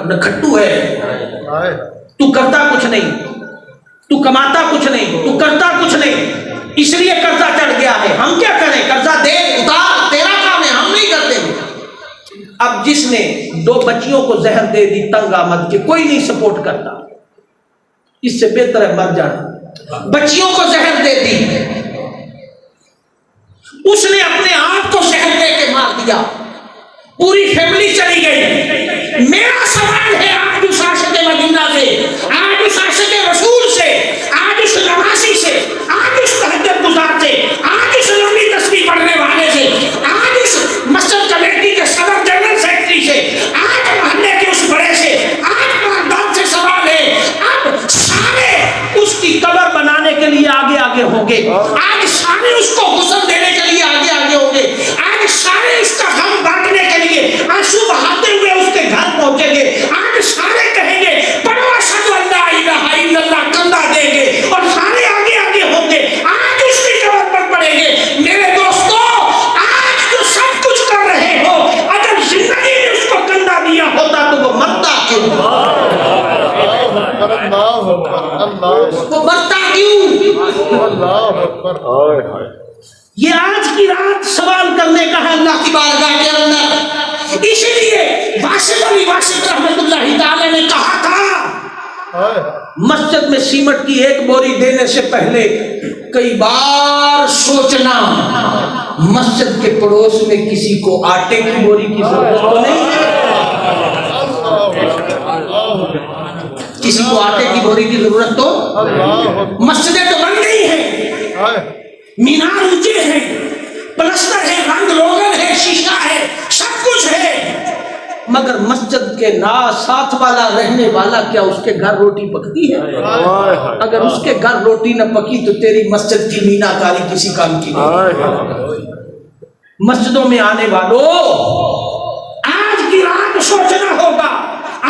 نکھٹو ہے، تو کرتا کچھ نہیں، تو کماتا کچھ نہیں، تو کرتا کچھ نہیں، اس لیے قرضہ چڑھ گیا ہے، ہم کیا کریں، قرضہ دے اتار، تیرا کام ہے، ہم نہیں کرتے۔ اب جس نے 2 بچیوں کو زہر دے دی تنگ آمد کے، کوئی نہیں سپورٹ کرتا، اس سے بہتر ہے مر جانا، بچیوں کو زہر دے دی، اس نے اپنے آپ کو زہر دے کے مار دیا، پوری فیملی چلی گئی۔ میرا سوال ہے آج اس عاشق مدینہ سے، آج اس عاشق رسول سے، آج اس نمازی سے، آج اس تہجد گزار سے، آج اس لمبی تسبیح پڑھنے والے سے، آج اس مسجد کمیٹی کے صدر جنرل سیکرٹری سے، آج محلے کے اس بڑے سے، آج خاندان سے سوال ہے، اب سارے اس کی قبر بنانے کے لیے آگے آگے ہوں گے، آج سارے اس کو غسل دینے کے لیے آگے آگے ہوں گے، آج سارے اس کا غم وہ مرتا کیوں؟ یہ آج کی رات سوال کرنے کا ہے اللہ کی بارگاہ کے اندر. اسی لیے واسط علی واسط رحمت اللہ تعالی نے کہا تھا مسجد میں سیمٹ کی ایک بوری دینے سے پہلے کئی بار سوچنا مسجد کے پڑوس میں کسی کو آٹے کی بوری کی ضرورت تو نہیں، کسی کو آٹے کی بوری کی ضرورت تو، مسجدیں تو بن گئی ہیں، مینار اونچے ہیں، پلستر ہے، رنگ روغن ہے، شیشہ ہے، سب کچھ ہے، مگر مسجد کے ساتھ والا رہنے والا کیا اس کے گھر روٹی پکتی ہے؟ اگر اس کے گھر روٹی نہ پکی تو تیری مسجد کی مینا کاری کسی کام کی نہیں. مسجدوں میں آنے والوں آج کی رات سوچنا ہوگا،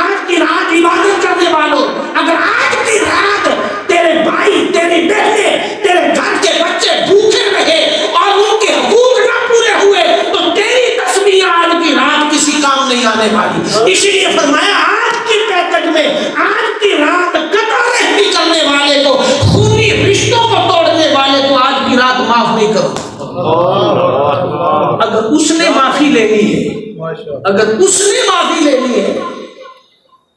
آج کی رات عبادت کرنے والوں اگر آج کی رات تیرے بھائی، تیری بہنیں، تیرے گھر کے بچے بھوکے رہے اور ان کے حقوق نہ پورے ہوئے تو تیری تسبیح آج کی رات کسی کام نہیں آنے والی. اسی لیے فرمایا آج کی پیکج میں آج کی رات قطع رحمی کرنے والے کو، خونی رشتوں کو توڑنے والے کو آج کی رات معاف نہیں کرو. اگر اس نے معافی لینی ہے، اگر اس نے معافی لینی ہے،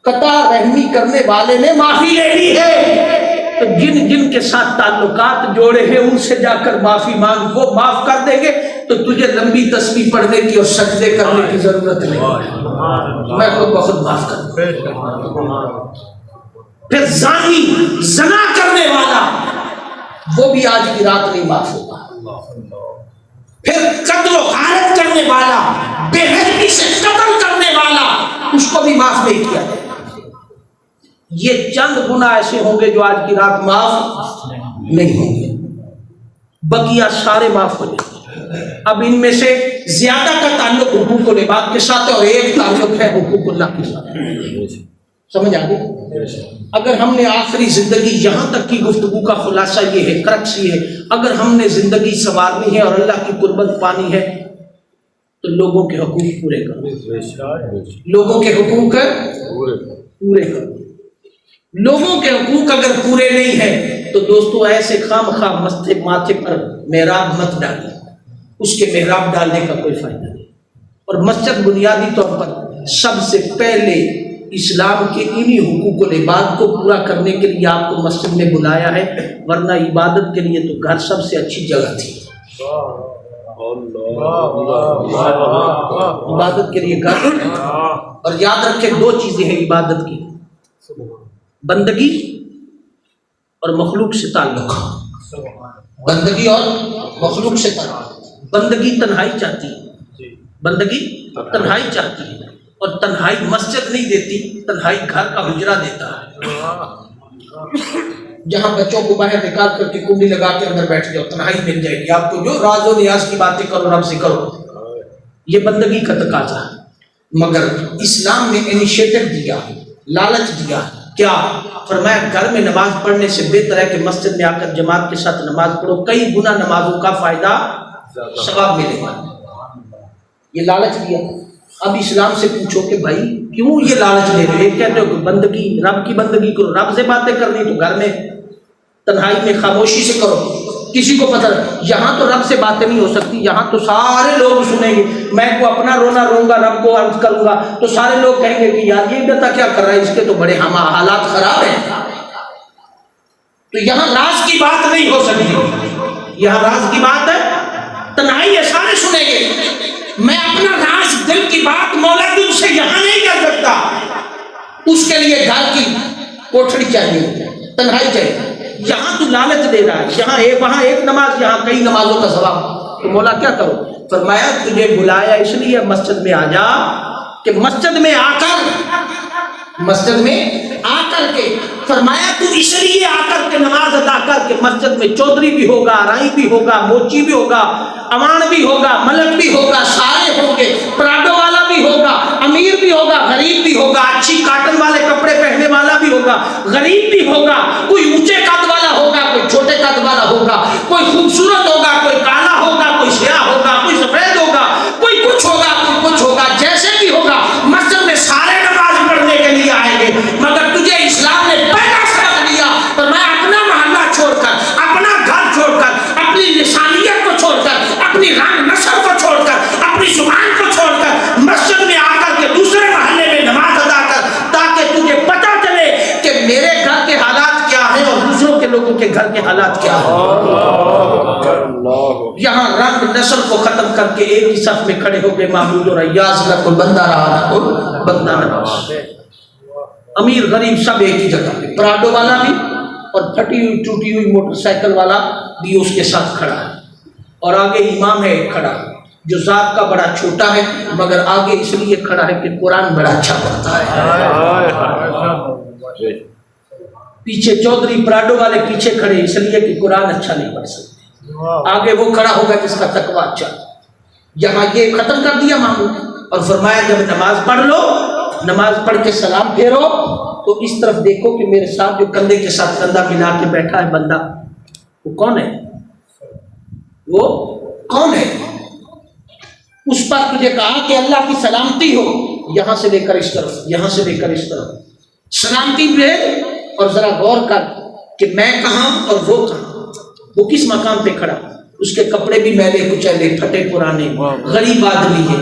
قطع رحمی کرنے والے نے معافی لینی ہے، تو جن جن کے ساتھ تعلقات جوڑے ہیں ان سے جا کر معافی مانگ، وہ معاف کر دیں گے تو تجھے لمبی تسبیح پڑھنے کی اور سجدے کرنے کی ضرورت نہیں، میں خود بخود معاف کر دوں. پھر زانی، زنا کرنے والا وہ بھی آج کی رات نہیں معاف ہوگا. پھر قتل و غارت کرنے والا، بے رحمی سے قتل کرنے والا، اس کو بھی معاف نہیں کیا جائے. یہ چند گناہ ایسے ہوں گے جو آج کی رات معاف نہیں ہوں گے، بقیہ سارے معاف ہو جائیں. اب ان میں سے زیادہ کا تعلق حقوق العباد کے ساتھ اور ایک تعلق ہے حقوق اللہ کے ساتھ. سمجھ آ گئی؟ اگر ہم نے آخری زندگی، یہاں تک کی گفتگو کا خلاصہ یہ ہے، کرکس یہ ہے، اگر ہم نے زندگی سنوارنی ہے اور اللہ کی قربت پانی ہے تو لوگوں کے حقوق پورے کرو. لوگوں کے حقوق پورے کرو. لوگوں کے حقوق اگر پورے نہیں ہیں تو دوستو ایسے خام خواہ ماتھے پر محراب مت ڈالیں، اس کے محراب ڈالنے کا کوئی فائدہ نہیں. اور مسجد بنیادی طور پر سب سے پہلے اسلام کے انہی حقوق العباد کو پورا کرنے کے لیے آپ کو مسجد میں بلایا ہے، ورنہ عبادت کے لیے تو گھر سب سے اچھی جگہ تھی. عبادت کے لیے گھر. اور یاد رکھیں دو چیزیں ہیں عبادت کی، بندگی اور مخلوق سے تعلق. بندگی اور مخلوق سے تعلق. بندگی تنہائی چاہتی ہے، بندگی تنہائی چاہتی ہے، اور تنہائی مسجد نہیں دیتی، تنہائی گھر کا حجرہ دیتا ہے. جہاں بچوں کو باہر نکال کر کے کنڈی لگا کے اندر بیٹھ جاؤ، تنہائی مل جائے گی آپ کو، جو راز و نیاز کی باتیں کرو رب سے کرو. یہ بندگی کا تقاضا ہے. مگر اسلام نے انیشیٹو دیا، لالچ دیا. کیا فرمایا؟ گھر میں نماز پڑھنے سے بہتر ہے کہ مسجد میں آ کر جماعت کے ساتھ نماز پڑھو، کئی گنا نمازوں کا فائدہ ثواب ملے گا. یہ لالچ دیا. اب اسلام سے پوچھو کہ بھائی کیوں یہ لالچ دے رہے؟ کہتے ہو کہ بندگی، رب کی بندگی کرو. رب سے باتیں کرنی تو گھر میں تنہائی میں خاموشی سے کرو، کسی کو پتہ نہیں. یہاں تو رب سے باتیں نہیں ہو سکتی، یہاں تو سارے لوگ سنیں گے. میں کو اپنا رونا روں گا، رب کو عرض کروں گا تو سارے لوگ کہیں گے کہ یار یہ بیٹا کیا کر رہا ہے، اس کے تو بڑے حالات خراب ہیں. تو یہاں راز کی بات نہیں ہو سکتی، یہاں راز کی بات ہے. تنہائی ہے، سارے سنیں گے. میں اپنا راز دل کی بات مولا تم سے یہاں نہیں کر سکتا. اس کے لیے گھر کی کوٹھڑی چاہیے، تنہائی چاہیے. یہاں تو لالچ دے رہا ہے، یہاں وہاں ایک نماز، یہاں کئی نمازوں کا ثواب. تو مولا کیا کرو؟ فرمایا تجھے بلایا اس لیے مسجد میں آ جا کہ مسجد میں آ کر کے فرمایا تو اس لیے آ کر کے نماز ادا کر کے مسجد میں چودھری بھی ہوگا، رائی بھی ہوگا، موچی بھی ہوگا، امان بھی ہوگا، ملک بھی ہوگا، سارے ہوں گے، پراڈو والا بھی ہوگا، امیر بھی ہوگا، غریب بھی ہوگا، اچھی کاٹن والے کپڑے پہننے والا بھی ہوگا، غریب بھی ہوگا، کوئی اونچے قد والا ہوگا، کوئی چھوٹے قد والا ہوگا، کوئی خوبصورت ہوگا، کوئی کالا ہوگا، کوئی سیاہ ہوگا، کوئی سفید ہوگا، کوئی کچھ ہوگا، کوئی کچھ ہوگا. جیسے بھی ہوگا مسجد میں سارے نماز پڑھنے کے لیے آئیں گے. مگر تجھے اسلام نے پہلا شرط دیا، نسل کو ختم کر کے ایک ہی صف میں کھڑے ہو کے معبود اور ریاض نہ کوئی بندہ رہا نہ کوئی بندہ نہ رہا. امیر غریب سب ایک ہی جگہ پہ، پراڈو والا بھی اور پھٹی ہوئی ٹوٹی ہوئی موٹر سائیکل والا بھی اس کے ساتھ کھڑا ہے، اور آگے امام ہے ایک کھڑا جو ذات کا بڑا چھوٹا ہے مگر آگے اس لیے کھڑا ہے کہ قرآن بڑا اچھا پڑھتا ہے. پیچھے چودھری پراڈو والے پیچھے کھڑے اس لیے کہ قرآن اچھا نہیں پڑھ سکتے، آگے وہ کھڑا ہوگا جس کا تقویٰ اچھا. یہاں یہ ختم کر دیا ماموں اور فرمایا جب نماز پڑھ لو، نماز پڑھ کے سلام پھیرو تو اس طرف دیکھو کہ میرے ساتھ جو کندھے کے ساتھ کندھا ملا کے بیٹھا ہے بندہ، وہ کون ہے؟ وہ کون ہے؟ اس پر تجھے کہا کہ اللہ کی سلامتی ہو، یہاں سے لے کر اس طرف، یہاں سے لے کر اس طرف سلامتی بھیج. اور ذرا غور کر کہ میں کہاں اور وہ کہاں، وہ کس مقام پہ کھڑا، اس کے کپڑے بھی میلے کچیلے پھٹے پرانے، غریب آدمی ہے،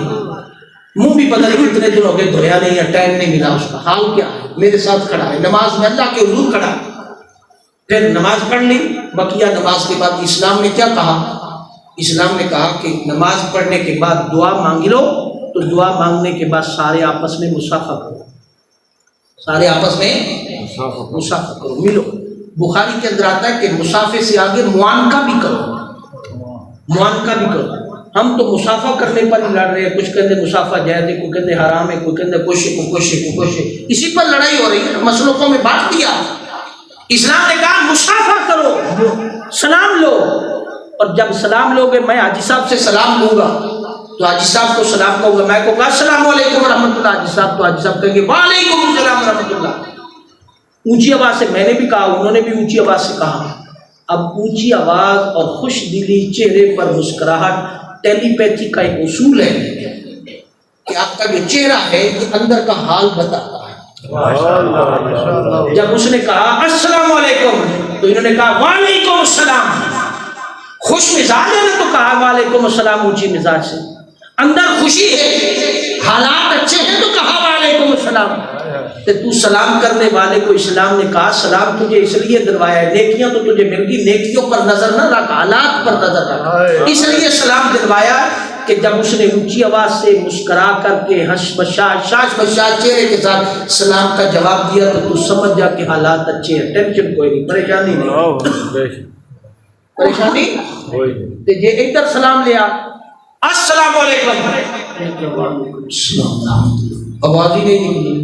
منہ بھی پتہ نہیں کتنے دن ہو گئے دھویا نہیں یا ٹائم نہیں ملا، اس کا حال کیا ہے؟ میرے ساتھ کھڑا ہے نماز میں، اللہ کے حضور کھڑا. پھر نماز پڑھ لی. بقیہ نماز کے بعد اسلام نے کیا کہا؟ اسلام نے کہا کہ نماز پڑھنے کے بعد دعا مانگ لو، تو دعا مانگنے کے بعد سارے آپس میں مصافحہ کرو، سارے آپس میں مصافحہ کرو، ملو. بخاری کے اندر آتا ہے کہ مصافحے سے آگے معانقہ بھی کرو، معانقہ بھی کرو. ہم تو مصافحہ کرنے پر ہی لڑ رہے ہیں، کچھ کہتے مصافحہ جائز ہے، کوئی کہتے حرام ہے، کوئی کہتے کوشش، اسی پر لڑائی ہو رہی ہے. مسلکوں میں بانٹ دیا. اسلام نے کہا مصافحہ کرو، سلام لو، اور جب سلام لوگے میں حاجی صاحب سے سلام لوں گا تو حاجی صاحب کو سلام کہوں گا، میں کہوں گا السلام علیکم ورحمۃ اللہ حاجی صاحب، تو حاجی صاحب کہیں گے وعلیکم السلام ورحمۃ اللہ. اونچی آواز سے میں نے بھی کہا، انہوں نے بھی اونچی آواز سے کہا. اب اونچی آواز اور خوش دلی، چہرے پر مسکراہٹ ٹیلی پیتھی کا ایک اصول ہے کہ آپ کا جو چہرہ ہے یہ اندر کا حال بتاتا ہے. جب اس نے کہا السلام علیکم تو انہوں نے کہا وعلیکم السلام. خوش مزاج ہے نا تو کہا وعلیکم السلام اونچی مزاج سے. اندر خوشی ہے، حالات اچھے ہیں تو کہا وعلیکم السلام. تو سلام کرنے والے کو اسلام نے کہا سلام تجھے اس لیے دلوایا ہے، نیکیاں تو تجھے مل گی، نیکیوں پر نظر نہ رکھ، حالات پر نظر رکھ. اس لیے سلام دلوایا کہ جب اس نے اونچی آواز سے مسکرا کر کے ہنس بشاش چہرے کے ساتھ سلام کا جواب دیا تو سمجھ جا کہ حالات اچھے ہیں، ٹینشن کوئی نہیں، پریشانی نہیں، پریشانی. تو یہ ادھر سلام لیا السلام علیکم، آواز ہی نہیں نکلی،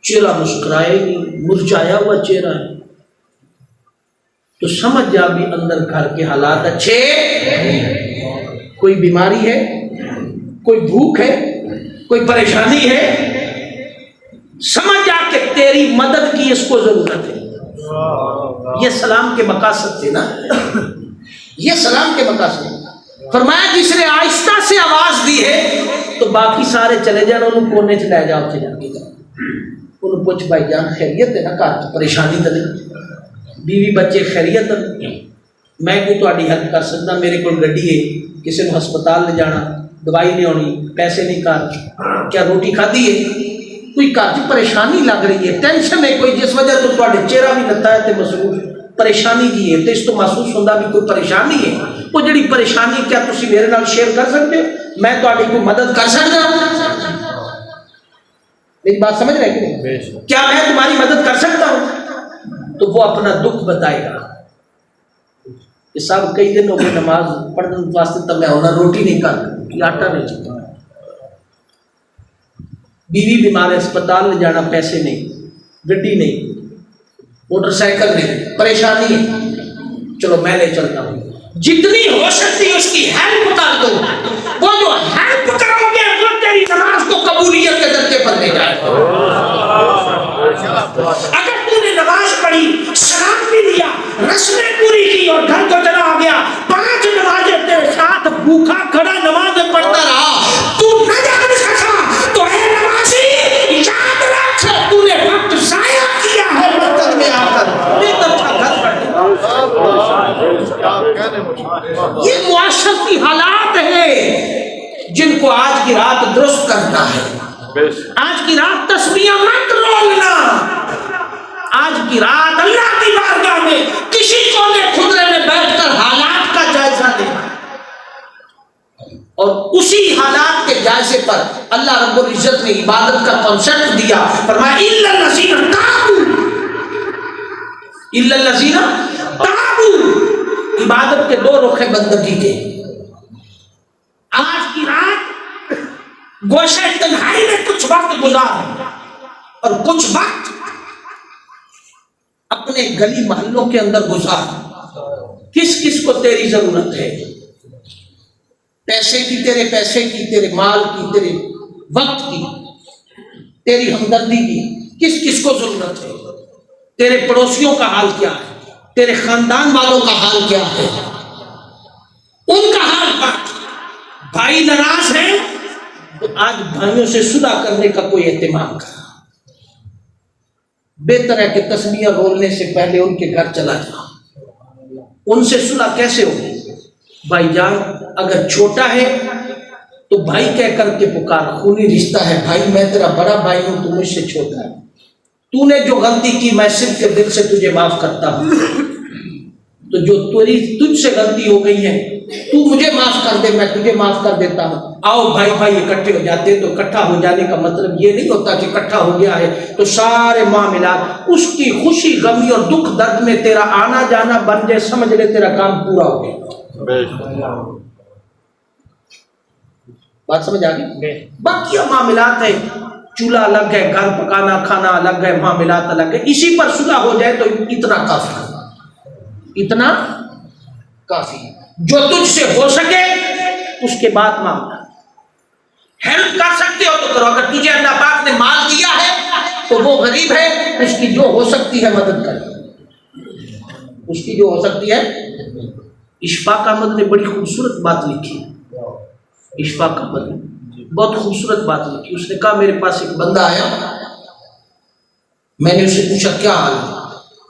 چہرہ مسکرائے نہیں، مرجھایا ہوا چہرہ ہے، تو سمجھ جا بھی اندر گھر کے حالات اچھے. کوئی بیماری ہے، کوئی بھوک ہے، کوئی پریشانی ہے، سمجھ جا کہ تیری مدد کی اس کو ضرورت ہے. یہ سلام کے مقاصد تھے نا، یہ سلام کے مقاصد. فرمایا جس نے آہستہ سے آواز دی ہے تو باقی سارے چلے جانا، انہوں کونے چ لے جاؤ، جا کے انہوں پوچھ بھائی جان خیریت ہے نا، گھر پریشانی تو نہیں، بیوی بچے خیریت؟ میں کوئی تہاڈی ہیلپ کر سکتا؟ میرے کو گڈی ہے، کسی کو ہسپتال لے جانا، دوائی لے آنی، پیسے نہیں کر، کیا روٹی کھادی ہے؟ کوئی گھر چ پریشانی لگ رہی ہے، ٹینشن ہے کوئی، جس وجہ تو تہاڈے چہرہ بھی لتا ہے تے مصروف پریشانی کی ہے، تو اس تو محسوس ہوتا بھی کوئی پریشانی ہے. وہ جڑی پریشانی کیا تسی میرے نال شیئر کر سکتے ہو؟ میں تہاڈی کوئی مدد کر سکتا ہوں؟ میری بات سمجھ رہے کہ نہیں؟ کیا میں تمہاری مدد کر سکتا ہوں؟ تو وہ اپنا دکھ بتائے گا کہ صاحب کئی دن ہو گئے نماز پڑھنے واسطے تو میں ہونا روٹی نہیں کر، آٹا نہیں چکا، بیوی بیمار ہے، اسپتال لے جانا پیسے نہیں، گڈی نہیں، موٹر سائیکل نہیں، پریشانی ہے، چلو میں لے چلتا ہوں. جتنی ہو سکتی اس کی ہیلپ کر دو. وہ جو ہیلپ کرو گے وہ تیری نماز کو قبولیت کے درجے پر لے جائے گا. اگر تو نے نماز پڑھی، سلام بھی لیا، رسمیں پوری کی اور گھر کو چلا گیا، 5 نمازیں تیرے ساتھ بھوکا کھڑا نمازیں پڑھتا رہا، تو نہ جان سکا تو اے نمازی یاد رکھ تو نے وقت ضائع کیا ہے مسجد میں آ کر. یہ معاشرتی حالات ہیں جن کو آج کی رات درست کرنا ہے. آج کی رات تسبیح مت رولنا، آج کی رات اللہ کی بارگاہ میں کسی کونے خدرے میں بیٹھ کر حالات کا جائزہ لینا. اور اسی حالات کے جائزے پر اللہ رب العزت نے عبادت کا کانسیپٹ دیا، فرمایا الا الذین تابوا، الا الذین تابوا، عبادت کے دو رخ بندگی کے۔ آج کی رات گوشہ تنہائی میں کچھ وقت گزار اور کچھ وقت اپنے گلی محلوں کے اندر گزار۔ کس کس کو تیری ضرورت ہے؟ پیسے کی، تیرے پیسے کی، تیرے مال کی، تیرے وقت کی، تیری ہمدردی کی، کس کس کو ضرورت ہے؟ تیرے پڑوسیوں کا حال کیا ہے؟ تیرے خاندان والوں کا حال کیا ہے؟ ان کا حال بات۔ بھائی ناراض ہیں تو آج بھائیوں سے صلح کرنے کا کوئی اہتمام کر۔ بہتر ہے کہ تسبیح بولنے سے پہلے ان کے گھر چلا جا۔ ان سے صلح کیسے ہوگی؟ بھائی جان اگر چھوٹا ہے تو بھائی کہہ کر کے پکار، خونی رشتہ ہے۔ بھائی میں تیرا بڑا بھائی ہوں، تو مجھ سے چھوٹا ہے، تو نے جو غلطی کی میں صرف کے دل سے تجھے معاف کرتا ہوں، تو جو تجھ سے غلطی ہو گئی ہے تو مجھے معاف کر دے، میں تجھے معاف کر دیتا ہوں۔ آؤ بھائی بھائی اکٹھے ہو جاتے ہیں۔ تو اکٹھا ہو جانے کا مطلب یہ نہیں ہوتا کہ اکٹھا ہو گیا ہے تو سارے معاملات اس کی خوشی غمی اور دکھ درد میں تیرا آنا جانا بن جائے، سمجھ لے تیرا کام پورا ہو گیا۔ بات سمجھ آ گئی؟ باقی معاملات ہے، چولہا الگ ہے، گھر پکانا کھانا الگ ہے، معاملات الگ ہے، اسی پر صلح ہو جائے تو اتنا کافی ہے، اتنا کافی ہے۔ جو تجھ سے ہو سکے اس کے بعد معاملہ، ہیلپ کر سکتے ہو تو کرو۔ اگر تجھے اللہ پاک نے مال دیا ہے تو وہ غریب ہے، اس کی جو ہو سکتی ہے مدد کر، اس کی جو ہو سکتی ہے۔ اشفاق احمد نے بڑی خوبصورت بات لکھی، اشفاق احمد نے بہت خوبصورت بات لکھی۔ اس نے کہا میرے پاس ایک بندہ آیا، میں نے اسے پوچھا کیا حال ہے؟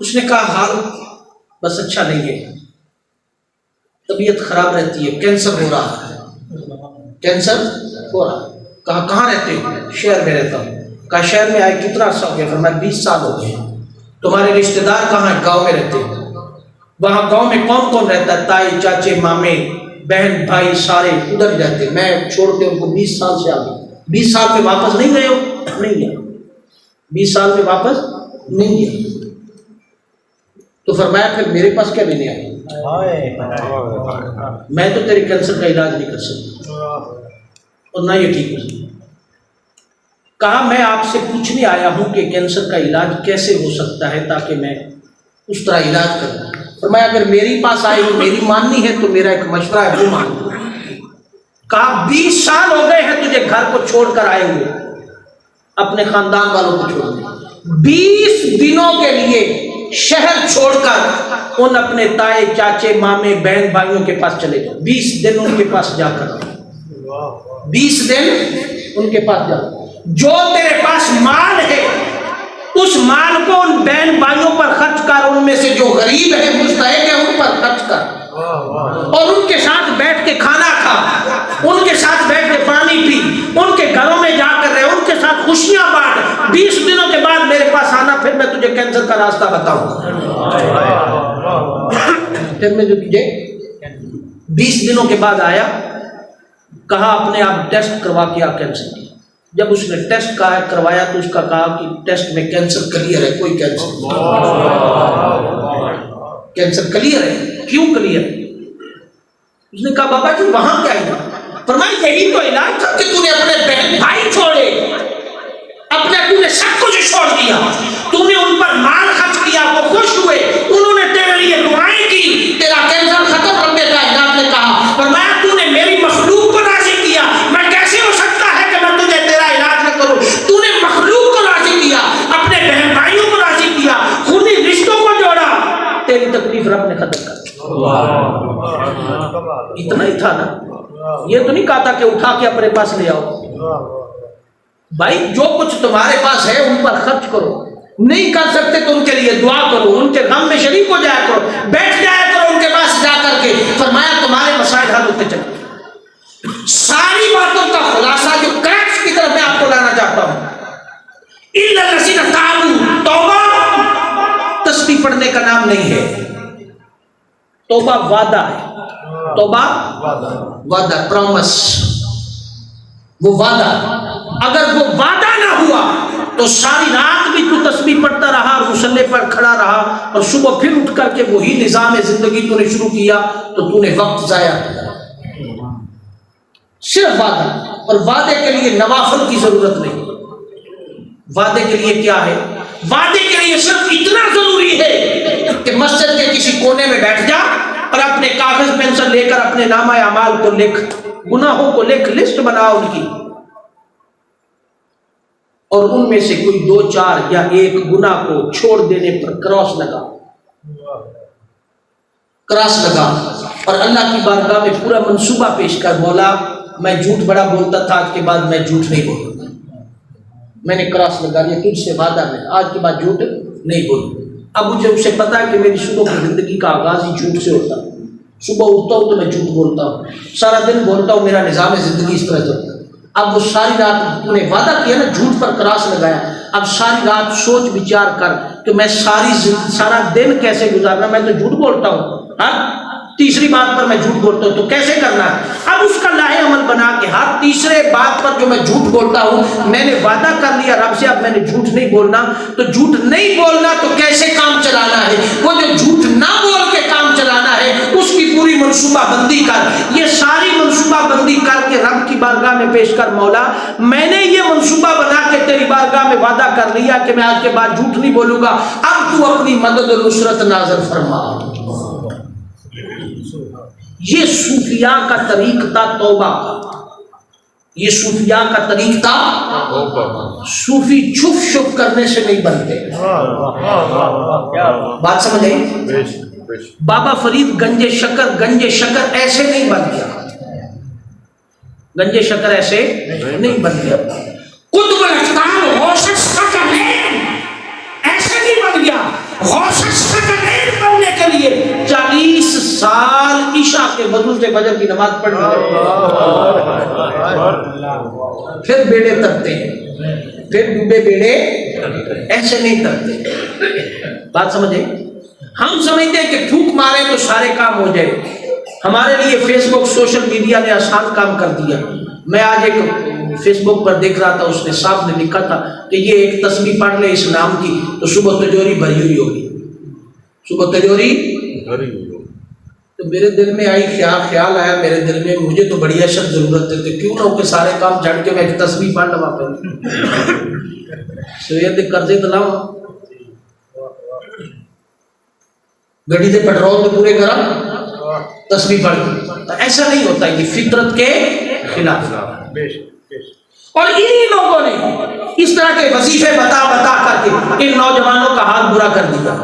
اس نے کہا حال بس اچھا نہیں ہے، طبیعت خراب رہتی ہے، کینسر ہو رہا ہے، کینسر ہو رہا ہے۔ کہا کہاں رہتے ہو؟ شہر میں رہتا ہوں۔ کہا شہر میں آئے کتنا عرصہ ہو گیا؟ فرمایا 20 سال ہو گئے۔ تمہارے رشتہ دار کہاں ہیں؟ گاؤں میں رہتے ہیں۔ وہاں گاؤں میں کون کون رہتا ہے؟ تائی چاچے مامے بہن بھائی سارے ادھر رہتے، میں چھوڑ کے ان کو 20 سال سے آ گیا۔ 20 سال میں واپس نہیں گئے ہو؟ نہیں گیا، 20 سال میں واپس نہیں گیا۔ تو فرمایا پھر میرے پاس کیا لینے آئے؟ میں تو تیرے کینسر کا علاج نہیں کر سکتا اور نہ یہ ٹھیک ہو سکتا۔ کہا میں آپ سے پوچھنے آیا ہوں کہ کینسر کا علاج کیسے ہو سکتا ہے تاکہ میں اس طرح علاج کروں۔ فرمایا اگر میری پاس آئے ہو، میری ماننی ہے تو میرا ایک مشورہ ہے، وہ مان لو۔ کہا 20 سال ہو گئے ہیں تجھے گھر کو چھوڑ کر آئے ہوئے، اپنے خاندان والوں کو چھوڑ دے، 20 دنوں کے لیے شہر چھوڑ کر ان اپنے تائے چاچے مامے بہن بھائیوں کے پاس چلے جاؤ۔ 20 دن ان کے پاس جا کر، 20 دن ان کے پاس جاؤ۔ جو تیرے پاس مال ہے اس مال کو ان بہن بھائیوں پر خرچ کر، ان میں سے جو غریب ہے مستحق ہے ان پر خرچ کر، اور ان کے ساتھ بیٹھ کے کھانا کھا، ان کے ساتھ بیٹھ کے پانی پی، ان کے گھروں میں جا کر رہے، ان کے ساتھ خوشیاں بانٹ۔ 20 دنوں کے بعد میرے پاس آنا، پھر میں تجھے کینسر کا راستہ بتاؤں گا۔ پھر میں جو تجھے 20 دنوں کے بعد آیا، کہا اپنے آپ ٹیسٹ کروا کے آ کینسر کی۔ جب اس نے ٹیسٹ کروایا تو اس کا کہا کہ ٹیسٹ میں کینسر کلیئر ہے، کوئی کینسر کینسر کلیئر ہے۔ کیوں کلیئر؟ اس نے کہا بابا جی وہاں کیا ہے؟ فرمایا یہی تو علاج تھا کہ تو نے اپنے بہن بھائی چھوڑے، تو نے سب کچھ چھوڑ دیا، تو نے ان پر مال خرچ کیا، وہ خوش ہوئے، انہوں نے تیرے لیے دعائیں کی، تیرا کینسر ختم کرنے کا علاج نے کہا۔ فرمایا تو نے میری مخلوق کو راضی کیا، میں کیسے ہو سکتا ہے کہ میں تجھے تیرا علاج نہ کروں؟ تو نے مخلوق کو راضی کیا، اپنے بہن بھائیوں کو راضی کیا، خونی رشتوں کو جوڑا، تیری تکلیف رب نے ختم کر دی۔ اتنا ہی تھا نا، یہ تو نہیں کہا تھا کہ اٹھا کے اپنے پاس لے آؤ۔ بھائی جو کچھ تمہارے پاس ہے ان پر خرچ کرو، نہیں کر سکتے تو ان کے لیے دعا کرو، ان کے غم میں شریک ہو جایا کرو، بیٹھ جایا کرو ان کے پاس جا کر کے۔ فرمایا تمہارے مسائل حل ہوتے چلے۔ ساری باتوں کا خلاصہ جو کریکٹس کی طرف میں آپ کو لانا چاہتا ہوں، الا الذین تابوا، توبہ تسبیح پڑھنے کا نام نہیں ہے، توبہ وعدہ ہے۔ توبہ وعدہ، پرومس، وہ وعدہ. اگر وہ وعدہ نہ ہوا تو ساری رات بھی تو تسبیح پڑھتا رہا اور مصلی پر کھڑا رہا اور صبح پھر اٹھ کر کے وہی نظام زندگی تو نے شروع کیا تو تو نے وقت ضائع کیا. صرف وعدہ، اور وعدے کے لیے نوافل کی ضرورت نہیں. وعدے کے لیے کیا ہے؟ وعدے کے لیے صرف اتنا ضروری ہے کہ مسجد کے کسی کونے میں بیٹھ جا اور اپنے کاغذ پینسل لے کر اپنے نامہ اعمال کو لکھ، گناہوں کو لکھ، لسٹ بنا ان کی، اور ان میں سے کوئی 2 4 یا 1 گناہ کو چھوڑ دینے پر کراس لگا اور اللہ کی بارگاہ میں پورا منصوبہ پیش کر، مولا میں جھوٹ بڑا بولتا تھا، آج کے بعد میں جھوٹ نہیں بولوں گا، میں نے کراس لگا لیا، تجھ سے وعدہ ہے آج کے بعد جھوٹ نہیں بولوں. اب مجھے اسے پتا ہے کہ میری صبح کی زندگی کا آغاز ہی جھوٹ سے ہوتا ہے. صبح اٹھتا ہوں تو میں جھوٹ بولتا ہوں، سارا دن بولتا ہوں، میرا نظام زندگی اس طرح چلتا ہے. اب وہ ساری رات تو نے وعدہ کیا نا، جھوٹ پر کراس لگایا، اب ساری رات سوچ وچار کر کہ میں سارا دن کیسے گزارنا. میں تو جھوٹ بولتا ہوں، ہاں تیسری بات پر میں جھوٹ بولتا ہوں، تو کیسے کرنا ہے؟ اب اس کا لاہے عمل بنا کے ہر تیسرے بات پر جو میں جھوٹ بولتا ہوں، میں نے وعدہ کر لیا رب سے اب میں نے جھوٹ نہیں بولنا. تو جھوٹ نہیں بولنا تو کیسے کام چلانا ہے؟ وہ جو جھوٹ نہ بول کے کام چلانا ہے اس کی پوری منصوبہ بندی کر. یہ ساری منصوبہ بندی کر کے رب کی بارگاہ میں پیش کر، مولا میں نے یہ منصوبہ بنا کے تیری بارگاہ میں وعدہ کر لیا کہ میں آج کے بعد جھوٹ نہیں بولوں گا، اب تو اپنی مدد و نصرت نازل فرما. یہ صوفیاء کا طریق تھا توبہ کا، یہ صوفیاء کا طریق تھا. صوفی چھپ چھپ کرنے سے نہیں بنتے، بات سمجھ آئی؟ بابا فرید گنج شکر ایسے نہیں بن گیا، گنج شکر ایسے نہیں بن گیا. قطب الاقطاب غوث الثقلین ایسے نہیں بن گیا. غوث الثقلین بننے کے لیے 40 سال عشاء کے وضو سے فجر کی نماز پڑھنی پھر بیڑے ترتے ہیں، پھر ڈوبے بیڑے ایسے نہیں ترتے. بات سمجھے؟ ہم سمجھتے ہیں کہ پھونک مارے تو سارے کام ہو جائے. ہمارے لیے فیس بک سوشل میڈیا نے آسان کام کر دیا. میں آج ایک فیس بک پر دیکھ رہا تھا، اس نے صاحب نے لکھا تھا کہ یہ ایک تسبیح پڑھ لے اس نام کی تو صبح تجوری بھری ہوئی ہوگی، صبح تجوری. تو میرے دل میں آئی خیال آیا میرے دل میں، مجھے تو بڑی اشد ضرورت ہے، کیوں نہ ہو کہ سارے کام چھڑ کے میں ایک تسبیح پڑھ لوا پہ سویت قرضے دلاؤں، گڑی دے پیٹرول تو پورے کرا تسبیح پڑھ. ایسا نہیں ہوتا، یہ فطرت کے خلاف. اور انہی لوگوں نے اس طرح کے وظیفے بتا کر کے ان نوجوانوں کا حال برا کر دیا.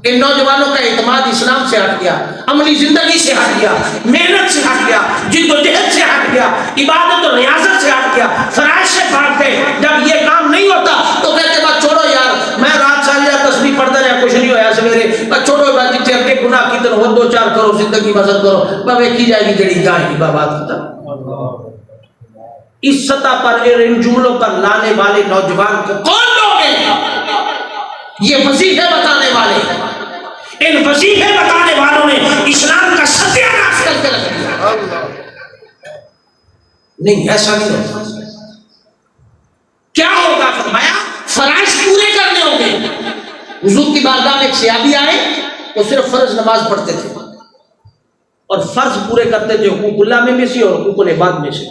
ان نوجوانوں کا اعتماد اسلام سے ہٹ گیا، عملی زندگی سے ہٹ گیا، محنت سے ہٹ گیا، جد و جہد سے ہٹ گیا، عبادت و ریاضت سے ہٹ گیا، فرائض سے بھاگ گئے. جب یہ کام نہیں ہوتا تو کہتے بات چھوڑو یار، میں رات ساری رات تسبیح پڑھتا رہا کچھ نہیں ہوا سویرے، بس چھوڑو بات جتنے اگے گناہ کی طرح 2 4 کرو زندگی بسر کرو، بابے کی جائے گی جڑی جائے گی بات ختم. اس سطح پر ان جملوں پر لانے والے نوجوان کو کون لوگ ہیں؟ یہ وظیفے بتانے والے. ان وظیفے بتانے والوں نے اسلام کا ستیہ ناش کر کے رکھ دیا. نہیں ایسا نہیں ہوتا. کیا ہوگا؟ فرمایا فرائض پورے کرنے ہوں گے. حضور کی بارگاہ میں ایک صحابی آئے، وہ صرف فرض نماز پڑھتے تھے اور فرض پورے کرتے تھے حقوق اللہ میں سے اور حقوق العباد میں سے.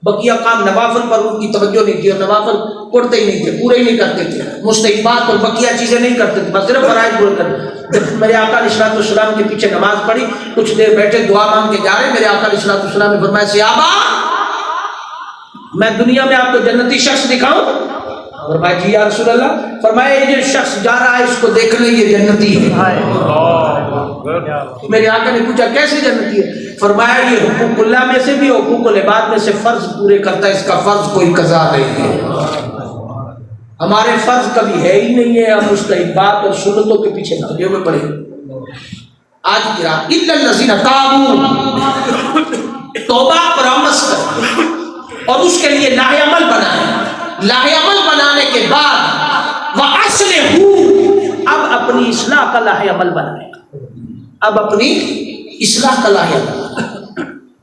بقیہ کام نوافل پر ان کی توجہ نہیں تھی اور نوافل پڑھتے ہی نہیں تھے، پورے ہی نہیں کرتے تھے. مستحبات اور بقیہ چیزیں نہیں کرتے تھے، بس صرف فرائض پورے کرتے. جب میرے آقا علیہ الصلوۃ والسلام کے پیچھے نماز پڑھی، کچھ دیر بیٹھے دعا مانگ کے جا رہے، میرے آقا علیہ الصلوۃ والسلام نے فرمایا صحابہ میں دنیا میں آپ کو جنتی شخص دکھاؤں؟ فرمایا جی یا رسول اللہ. فرمایا یہ جو شخص جا رہا ہے اس کو دیکھ لیں یہ جنتی ہے. میرے آقا نے پوچھا کیسے جنتی ہے؟ فرمایا یہ حقوق اللہ میں سے بھی حقوق العباد میں سے فرض پورے کرتا ہے، اس کا فرض کوئی قضا نہیں ہے. ہمارے فرض کبھی ہے ہی نہیں ہے، ہم مستحبات اور سنتوں کے پیچھے بھاگے ہوئے پڑے. آج کی رات الا الذین تابوا، توبہ پرامس کر اور اس کے لیے لاہ عمل بنائے. لاہ عمل بنانے کے بعد وَأَصْلِحُوا، اب اپنی اصلاح کا لاہ عمل بنائے. اب اپنی اصلاح کا لاہ عمل.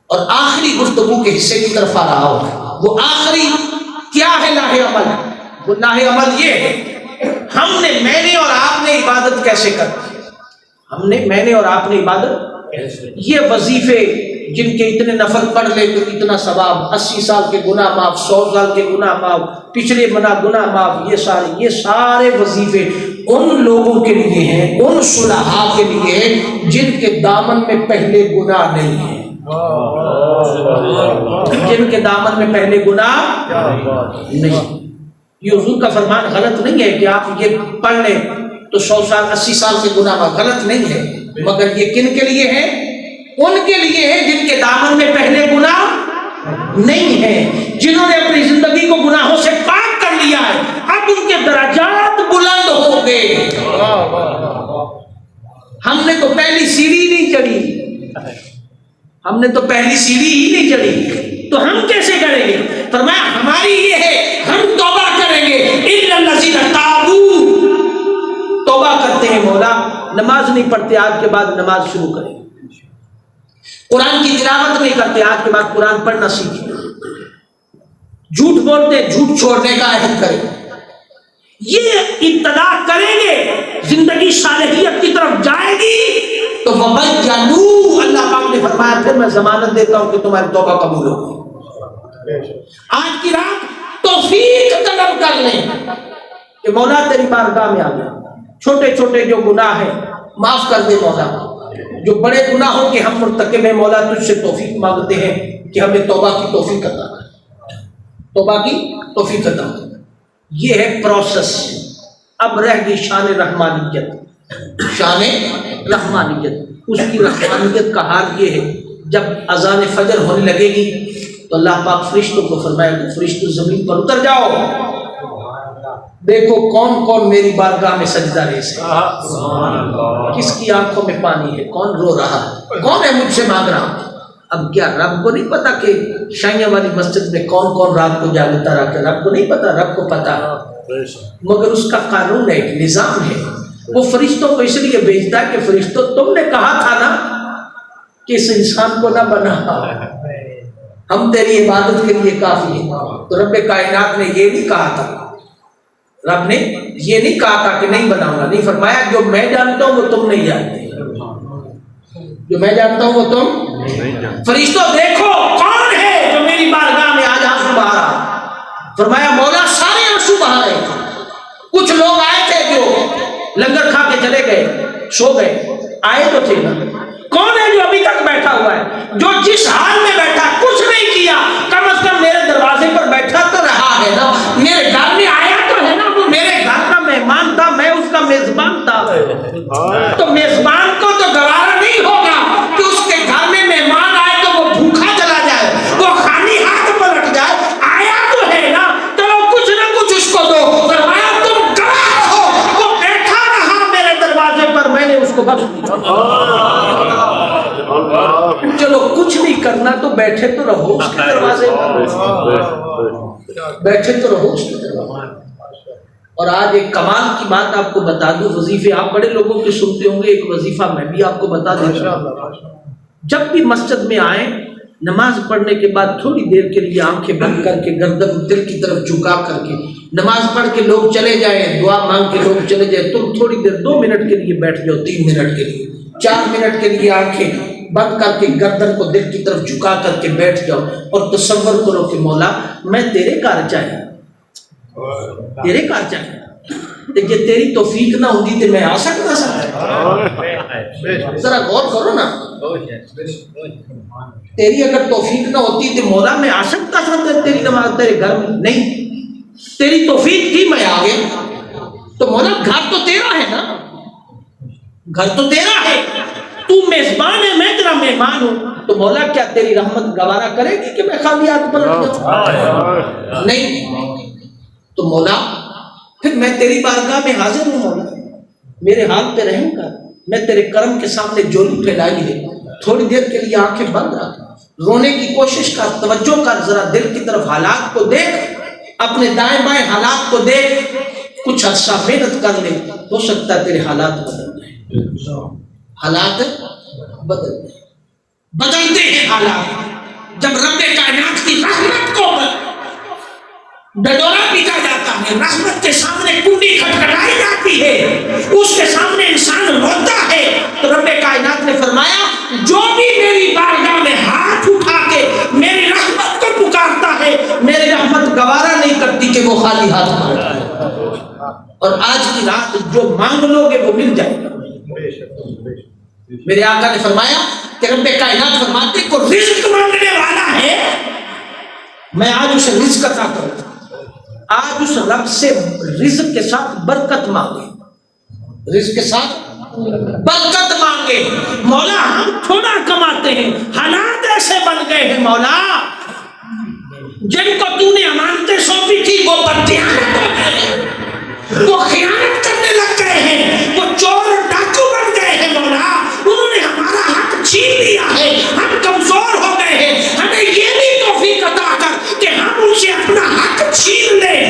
اور آخری گفتگو کے حصے کی طرف آ رہا ہوں. وہ آخری کیا ہے لاہ عمل؟ وہ لاہ عمل یہ ہے میں نے اور آپ نے عبادت کیسے کرنی. میں نے اور آپ نے عبادت، یہ وظیفے جن کے اتنے نفل پڑھ لے تو اتنا ثواب، 80 سال کے گناہ معاف، 100 سال کے گناہ معاف، پچھلے گناہ معاف، یہ سارے وظیفے ان لوگوں کے لیے ہیں، ان صلحاء کے لیے ہیں جن کے دامن میں پہلے گناہ نہیں ہیں. جن کے دامن میں پہلے گناہ نہیں. یہ حضور کا فرمان غلط نہیں ہے کہ آپ یہ پڑھ لیں تو 100 سال 80 سال کے گناہ معاف، غلط نہیں ہے، مگر یہ کن کے لیے ہے؟ ان کے لیے ہے جن کے دامن میں پہلے گناہ نہیں ہے، جنہوں نے اپنی زندگی کو گناہوں سے پاک کر لیا ہے. اب ان کے درجات بلند ہو گئے. ہم نے تو پہلی سیڑھی نہیں چڑھی، تو ہم کیسے کریں گے؟ فرمایا ہماری یہ ہے، ہم توبہ کریں گے. الا الذین تابوا، توبہ کرتے ہیں مولا، نماز نہیں پڑھتے آج کے بعد نماز شروع کریں، قرآن کی تلاوت نہیں کرتے آج کے بعد قرآن پڑھنا سیکھیں، جھوٹ بولتے جھوٹ چھوڑنے کا عہد کریں. یہ ابتدا کریں گے، زندگی صالحیت کی طرف جائے گی تو وَبَيَّنُوا، اللہ پاک نے فرمایا پھر میں ضمانت دیتا ہوں کہ تمہاری توبہ قبول ہوگی. آج کی رات توفیق طلب کر لیں کہ مولا تیری بارگاہ میں آ گیا، چھوٹے چھوٹے جو گناہ ہیں معاف کر دے مولا، جو بڑے گناہوں کے ہم مرتکب ہیں مولا تجھ سے توفیق مانگتے ہیں کہ ہمیں توبہ کی توفیق عطا کر، توبہ کی توفیق عطا کر. یہ ہے پروسیس. اب رہ گئی شان رحمانیت. شان رحمانیت، اس کی رحمانیت کا حال یہ ہے جب اذان فجر ہونے لگے گی تو اللہ پاک فرشتوں کو فرمائے گا فرشتوں زمین پر اتر جاؤ، دیکھو کون کون میری بارگاہ میں سجدہ ریز ہے، کس کی آنکھوں میں پانی ہے، کون رو رہا ہے، کون ہے مجھ سے مانگ رہا. اب کیا رب کو نہیں پتا کہ شائیاں والی مسجد میں کون کون رات کو جاگتا رہا کہ رب کو نہیں پتا؟ رب کو پتا، مگر اس کا قانون ہے، ایک نظام ہے. وہ فرشتوں کو اس لیے بھیجتا ہے کہ فرشتوں تم نے کہا تھا نا کہ اس انسان کو نہ بنا، ہم تیری عبادت کے لیے کافی ہیں. تو رب کائنات نے یہ نہیں کہا تھا، رب نے یہ نہیں کہا تھا کہ نہیں بناؤں گا، نہیں فرمایا جو میں جانتا ہوں وہ تم نہیں جانتے، جو میں جانتا ہوں وہ تم. فرشتوں دیکھو کون ہے جو میری بارگاہ میں آج آنسو بہا رہا. فرمایا مولا سارے آنسو بہا رہے تھے. کچھ لوگ آئے تھے جو لنگر کھا کے چلے گئے، سو گئے، آئے تو تھے نا. کون ہے جو ابھی تک بیٹھا ہوا ہے، جو جس حال میں بیٹھا کچھ نہیں کیا، کم از کم میرے دروازے پر بیٹھا تو رہا ہے نا، میرے گھر میں آیا تو ہے نا، وہ میرے گھر کا مہمان تھا، میں اس کا میزبان تھا. تو میزبان کو تو گوارا نہیں ہوگا کہ اس کے گھر میں مہمان آئے تو وہ بھوکا چلا جائے، وہ خالی ہاتھ پلٹ جائے. آیا تو ہے نا، چلو کچھ نہ کچھ اس کو دو. فرمایا تم گواہ ہو، وہ بیٹھا رہا میرے دروازے پر، میں نے اس کو بخش دیا. چلو کچھ نہیں کرنا تو بیٹھے تو رہو اس کے دروازے پر، بیٹھے تو رہو اس کے دروازے. اور آج ایک کمال کی بات آپ کو بتا دوں، وظیفے آپ بڑے لوگوں کے سنتے ہوں گے، ایک وظیفہ میں بھی آپ کو بتا دیتا ہوں. جب بھی مسجد میں آئیں، نماز پڑھنے کے بعد تھوڑی دیر کے لیے آنکھیں بند کر کے گردن دل کی طرف جھکا کر کے، نماز پڑھ کے لوگ چلے جائیں، دعا مانگ کے لوگ چلے جائیں، تم تھوڑی دیر 2 منٹ کے لیے بیٹھ جاؤ، 3 منٹ کے لیے، 4 منٹ کے لیے آنکھیں بند کر کے گردن کو دل کی طرف جھکا کر کے بیٹھ جاؤ اور تصور کرو کہ مولا میں تیرے کار چاہیے، تیرے کار چاہیے. یہ تیری توفیق نہ ہوتی تو میں آ سکتا. ذرا غور کرو نا، تیری اگر توفیق نہ ہوتی تو مولا میں آ سکتا تھا تیری نماز تیرے گھر میں؟ نہیں، تیری توفیق تھی میں آ گیا. تو مولا گھر تو تیرا ہے نا، گھر تو تیرا ہے، تو میزبان ہے، میں تیرا مہمان ہوں. تو مولا کیا تیری رحمت گوارا کرے گی کہ میں خالی ہاتھ پلٹ جاؤں؟ نہیں. تو مولا پھر میں تیری بارگاہ میں حاضر ہوں، مولا میرے حال پہ رحم کر، میں تیرے کرم کے سامنے جولی پھیلائی ہے، تھوڑی دیر کے لیے آنکھیں بند رکھ، رونے کی کوشش کر، توجہ کر، ذرا دل کی طرف حالات کو دیکھ، اپنے دائیں بائیں حالات کو دیکھ، کچھ عرصہ محنت کر لے، ہو سکتا ہے تیرے حالات بدل جائیں. حالات بدلتے ہیں حالات. جب رب کائنات کی رحمت کو ڈڈورا پیٹا جاتا ہے، رحمت کے سامنے کنڈی کھٹکھٹائی جاتی ہے، اس کے سامنے انسان روتا ہے، تو رب کائنات نے فرمایا جو بھی میری بارگاہ میں ہاتھ اٹھا کے میری رحمت کو پکارتا ہے، میری رحمت گوارا نہیں کرتی کہ وہ خالی ہاتھ مانگے، اور آج کی رات جو مانگ لو گے وہ مل جائے گا۔ میرے آقا نے فرمایا کہ رب کائنات فرماتے کو رزق مانگنے والا ہے، میں آج اسے رزق عطا کروں، آج اس رب سے رزق کے ساتھ برکت مانگے، رزق کے ساتھ برکت مانگے۔ مولا ہم تھوڑا کماتے ہیں، حالات ایسے بن گئے ہیں مولا، جن کو تو نے امانتیں سونپی تھی وہ بددیانت ہو گئے، وہ خیانت کرنے لگ گئے ہیں، وہ چور اور ڈاکو بن گئے ہیں مولا، انہوں نے ہمارا حق چھین لیا ہے، ہم کمزور ہو گئے ہیں، ہمیں یہ بھی توفیق عطا کر کہ ہم ان سے اپنا حق چھین لیں،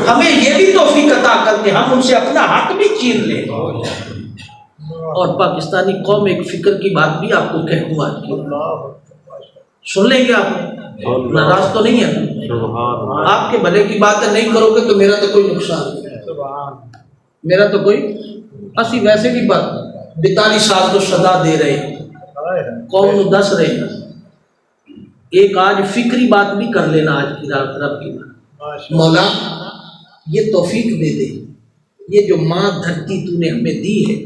ہمیں یہ بھی توفیق عطا کر کے ہم ان سے اپنا حق بھی چھین لیں۔ اور پاکستانی قوم ایک فکر کی بات بھی آپ کو کہہ دوں، آج کی سن لیں گے، آپ ناراض تو نہیں ہے؟ آپ کے بھلے کی بات نہیں کرو گے تو میرا تو کوئی نقصان نہیں، میرا تو کوئی، اسی ویسے بھی بات 42 سال تو سزا دے رہے ہیں، قوم کو دس رہے ہیں، ایک آج فکری بات بھی کر لینا آج کی رات رب کی بات، مولا یہ توفیق دے دے، یہ جو ماں دھرتی تو نے ہمیں دی ہے،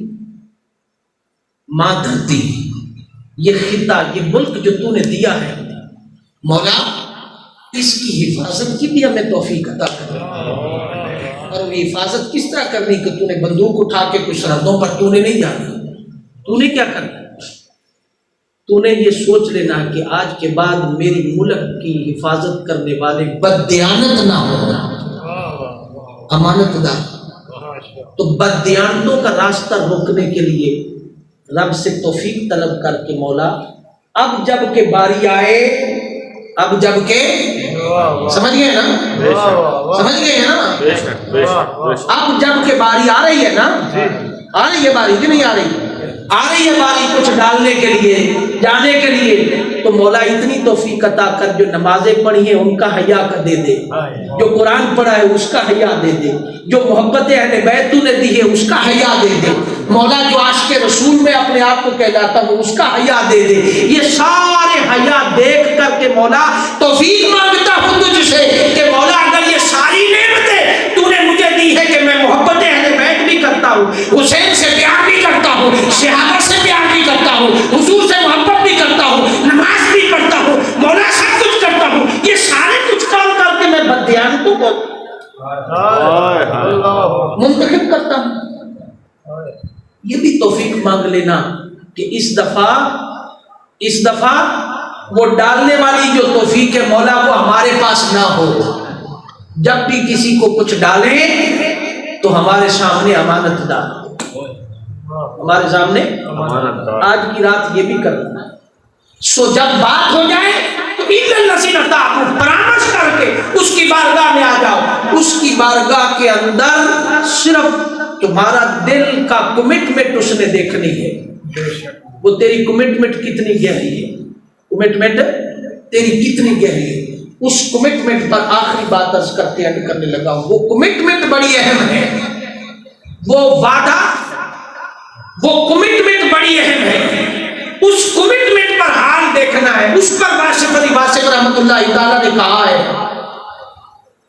ماں دھرتی، یہ خطہ، یہ ملک جو تو نے دیا ہے مولا، اس کی حفاظت کی بھی ہمیں توفیق عطا کر، اور وہ حفاظت کس طرح کرنی کہ تو نے بندوق اٹھا کے کچھ سرحدوں پر تو نے نہیں جانا، تو نے کیا کرنا، تو نے یہ سوچ لینا کہ آج کے بعد میری ملک کی حفاظت کرنے والے بددیانت نہ ہو، امانت دار، تو بددیانتوں کا راستہ روکنے کے لیے رب سے توفیق طلب کر کے مولا اب جب کہ باری آئے، اب جب کہ سمجھ گئے نا، سمجھ گئے ہیں نا، اب جب کہ باری آ رہی ہے نا، آ رہی ہے باری کہ نہیں آ رہی، آ رہی ہے باری کچھ ڈالنے کے لیے، جانے کے لیے، تو مولا اتنی توفیق عطا کر جو نمازیں پڑھی ہیں ان کا حیا کا دے دے، جو قرآن پڑھا ہے اس کا حیا دے دے، جو محبت اہل بیت تو نے دی ہے اس کا حیا دے دے، مولا جو عاشق رسول میں اپنے آپ کو کہلاتا ہوں اس کا حیا دے دے، یہ سارے حیا دیکھ کر کے مولا توفیق مانگتا ہوں تجھ سے کہ مولا اگر یہ ساری نعمتیں تو نے مجھے دی ہے کہ میں محبت اہل بیت بھی کرتا ہوں، حسین سے پیار بھی کرتا ہوں، صحابہ سے پیار بھی کرتا ہوں، حضور سے محبت بھی کرتا ہوں، نماز بھی پڑھتا ہوں، مولا سب کچھ کرتا ہوں، یہ سارے کچھ کام کر کے میں بددیانتوں کو منتخب کرتا ہوں، یہ بھی توفیق مانگ لینا کہ اس دفعہ وہ ڈالنے والی جو توفیق ہے مولا وہ ہمارے پاس نہ ہو، جب بھی کسی کو کچھ ڈالیں تو ہمارے سامنے امانت دار، ہمارے سامنے آج کی رات یہ بھی کرنا، سو جب بات ہو جائے تو پرامش کر کے اس کی بارگاہ میں آ جاؤ، اس کی بارگاہ کے اندر صرف تمہارا دل کا کمٹمنٹ اس نے دیکھنی ہے، وہ تیری کمٹمنٹ کتنی گہری ہے، کمٹمنٹ تیری کتنی گہری ہے، اس کمٹمنٹ پر آخری بات عرض کرتے ہیں کرنے لگا ہوں، وہ کمٹمنٹ بڑی اہم ہے، وہ وعدہ، وہ کمٹمنٹ بڑی اہم ہے، اس کمٹمنٹ پر حال دیکھنا ہے، اس پر واسف علی واسف رحمۃ اللہ تعالیٰ نے کہا ہے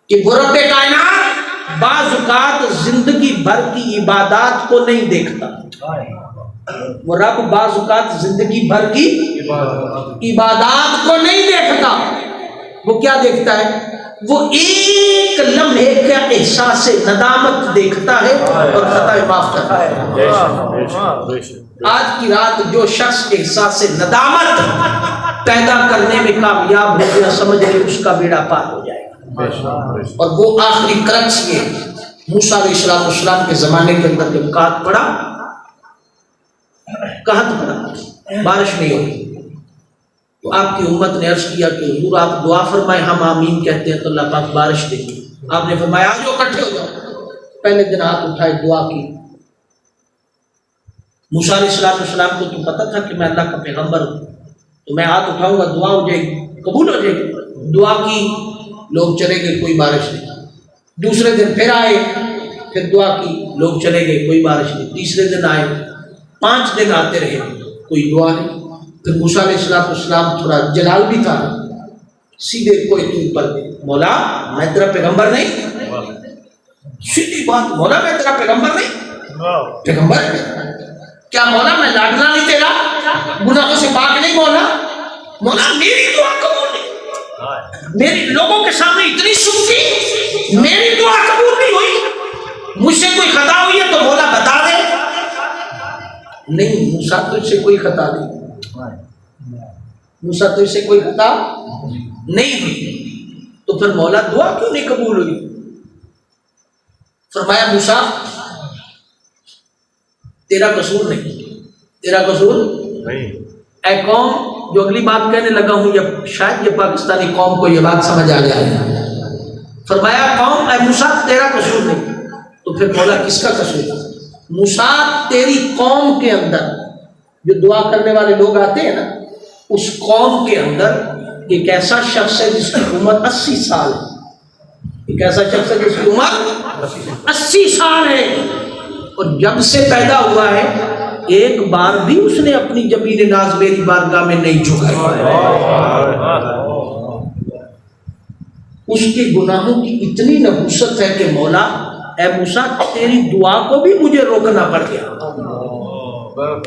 کہ وہ رب کائنات بعض اوقات زندگی بھر کی عبادات کو نہیں دیکھتا، وہ رب بعض اوقات زندگی بھر کی عبادات کو نہیں دیکھتا، وہ کیا دیکھتا ہے، وہ ایک لمحے کا احساس ندامت دیکھتا ہے اور خطا معاف کرتا ہے۔ آج کی رات جو شخص احساس ندامت پیدا کرنے میں کامیاب ہو گیا سمجھ لے اس کا بیڑا پار ہو جائے گا، اور وہ آخری کرکس یہ موسیٰ علیہ السلام کے زمانے کے اندر جب قحط پڑا، بارش نہیں ہوئی، تو آپ کی امت نے عرض کیا کہ حضور آپ دعا فرمائیں، ہم آمین کہتے ہیں تو اللہ پاک بارش دے گی، آپ نے فرمایا آ جاؤ اکٹھے ہو جاؤ، پہلے دن ہاتھ اٹھائے دعا کی، موسیٰ علیہ السلام کو تو پتہ تھا کہ میں اللہ کا پیغمبر ہوں، تو میں ہاتھ اٹھاؤں گا دعا ہو جائے گی, قبول ہو جائے گی. دعا کی, لوگ چلے گئے, کوئی بارش نہیں. دوسرے دن پھر آئے, پھر دعا کی, لوگ چلے گئے, کوئی بارش نہیں. تیسرے دن آئے, 5 دن آتے رہے, کوئی دعا نہیں. پھر موسیٰ علیہ السلام تھوڑا جلال بھی تھا, سیدھے کوئی تو پر دے, مولا میں تیرا پیغمبر نہیں, سیدھی بات, مولا میں تیرا پیغمبر نہیں, پیغمبر کیا مولا میں لاڈلا نہیں تیرا, گناہوں سے پاک نہیں مولا, مولا میری دعا قبول نہیں, میری لوگوں کے سامنے اتنی سنتی, میری دعا قبول نہیں ہوئی, مجھ سے کوئی خطا ہوئی ہے تو مولا بتا دے. نہیں موسیٰ تجھ سے کوئی خطا نہیں, موسیٰ تجھ سے کوئی خطا نہیں ہوئی, تو پھر مولا دعا کیوں نہیں قبول ہوئی؟ فرمایا موسیٰ تیرا قصور نہیں, تیرا قصور نہیں. اے قوم, جو اگلی بات کہنے لگا ہوں یہ شاید یہ پاکستانی قوم کو یہ بات سمجھ آ جائے. فرمایا قوم اے موسیٰ تیرا قصور نہیں, تو پھر مولا کس کا قصور ہے؟ موسیٰ تیری قوم کے اندر جو دعا کرنے والے لوگ آتے ہیں نا, اس قوم کے اندر ایک ایسا شخص ہے جس کی عمر 80 سال ہے, ایک ایسا شخص ہے جس کی عمر 80 سال ہے, اور جب سے پیدا ہوا ہے ایک بار بھی اس نے اپنی جبین ناز میری بارگاہ میں نہیں جھکائی. اس کے گناہوں کی اتنی نحوست ہے کہ مولا اے موسیٰ تیری دعا کو بھی مجھے روکنا پڑ گیا.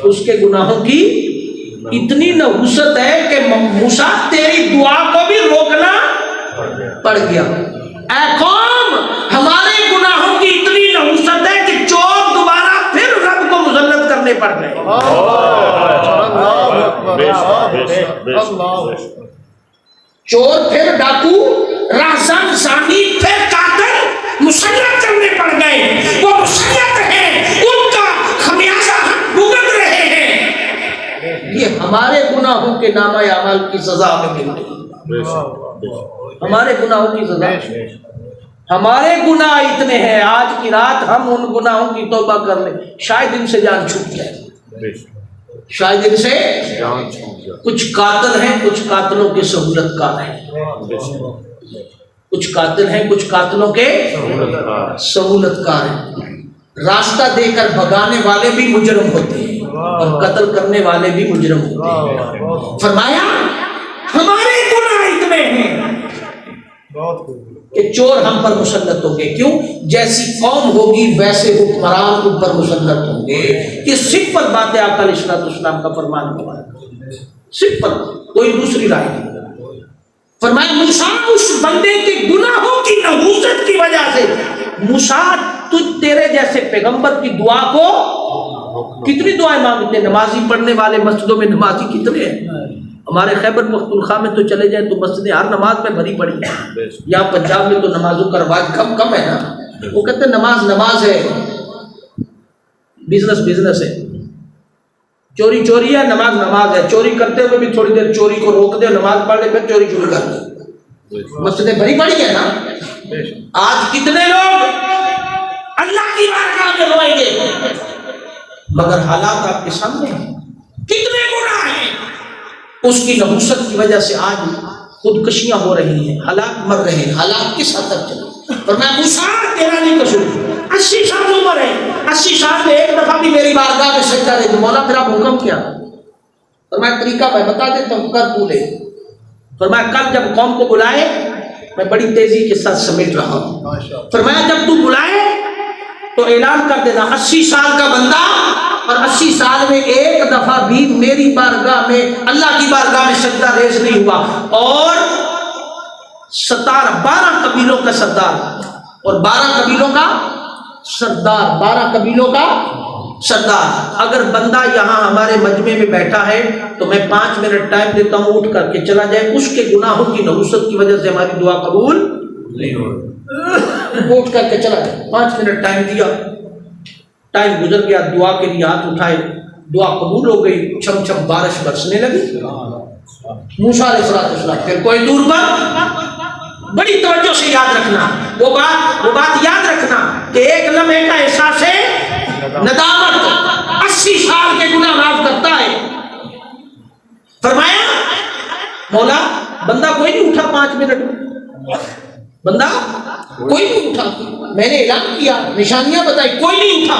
اس کے گناہوں کی اتنی نحوست ہے کہ موسیٰ تیری دعا کو بھی روکنا پڑ گیا. اے قوم ہمارے گناہوں کی اتنی نحوست ہے کہ چور دوبارہ پھر رب کو مسلط کرنے پڑ گئے. چور پھر ڈاکو, راہزن, زانی, پھر قاتل مسلط کرنے پڑ گئے. وہ مسلط ہیں, ان کا خمیازہ ہم بھگت رہے ہیں. یہ ہمارے گناہوں کے نامہ اعمال کی سزا ہمیں مل رہی ہے, ہمارے گناہوں کی سزا. ہمارے گناہ اتنے ہیں, آج کی رات ہم ان گناہوں کی توبہ کر لیں, شاید ان سے جان چھوٹ جائے, شاید ان سے جان چھوٹ جائے. کچھ قاتل ہیں, کچھ قاتلوں کے سہولت کار ہیں, کچھ قاتل ہیں, کچھ قاتلوں کے سہولت کار ہیں. راستہ دے کر بھگانے والے بھی مجرم ہوتے ہیں اور قتل کرنے والے بھی مجرم ہوتے ہیں. فرمایا ہمارے گناہ اتنے ہیں کہ چور ہم پر مسلط ہوں گے. کیوں؟ جیسی قوم ہوگی ویسے حکمران ان پر مسلط ہوں گے. یہ سمپل بات ہے, آقا علیہ السلام کا فرمان ہوا ہے, سمپل, کوئی دوسری رائے نہیں. فرمایا موسیٰ اس بندے کے گناہوں کی نحوست کی وجہ سے, موسیٰ تجھ تیرے جیسے پیغمبر کی دعا کو, کتنی دعائیں مانگتے ہیں نمازی پڑھنے والے, مسجدوں میں نمازی کتنے ہیں. ہمارے خیبر پختونخوا میں تو چلے جائیں تو مسجدیں ہر نماز میں بھری پڑی ہیں. یہاں پنجاب میں تو نمازوں کا رواج کم ہے نا, وہ کہتے ہیں نماز ہے, بزنس ہے. چوری ہے, نماز ہے. چوری کرتے ہوئے بھی تھوڑی دیر چوری کو روک دے, نماز پڑھ لے, پھر چوری شروع کر دے. مسجدیں بھری پڑی ہیں نا. آج کتنے لوگ اللہ کی بارگاہ میں روئیں گے, مگر حالات آپ کے سامنے ہیں, کتنے گناہ ہیں. اس کی نحوست کی وجہ سے آج خودکشیاں ہو رہی ہیں, حالات مر رہے ہیں. حالات کس حد تک چلے؟ اور میں موسیٰ تیرا نہیں قصور, 80 سال عمر ہے, 80 سال میں ایک دفعہ بھی میری بارگاہ میں سجدہ دے. مولا پھر آپ حکم کیا؟ فرمایا طریقہ میں بتا دیتا ہوں, کر تو لے. فرمایا کل جب قوم کو بلائے, میں بڑی تیزی کے ساتھ سمیٹ رہا ہوں. فرمایا جب تو بلائے تو اعلان کر دینا 80 سال کا بندہ اور 80 سال میں ایک دفعہ بھی میری بارگاہ میں, اللہ کی بارگاہ میں سجدہ ریز نہیں ہوا. اور 12 قبیلوں کا سردار اور 12 قبیلوں کا سردار, 12 قبیلوں کا سردار. اگر بندہ یہاں ہمارے مجمع میں بیٹھا ہے تو میں 5 منٹ ٹائم دیتا ہوں, اٹھ کر کے چلا جائے. اس کے گناہوں کی نحوست کی وجہ سے ہماری دعا قبول نہیں ہو رہی. اٹھ کر کے چلا جائے, 5 منٹ ٹائم دیا, ٹائم گزر گیا, دعا کے لیے ہاتھ اٹھائے, دعا قبول ہو گئی, چھم چھم بارش برسنے لگی. موسیٰ علیہ السلام پھر کوئی دور پر, بڑی توجہ سے یاد رکھنا وہ بات یاد رکھنا کہ ایک لمحے کا احساس ہے ندامت 80 سال کے گناہ معاف کرتا ہے. فرمایا مولا بندہ کوئی نہیں اٹھا 5 منٹ میں، بندہ کوئی نہیں اٹھا، میں نے اعلان کیا، نشانیاں بتائی، کوئی نہیں اٹھا،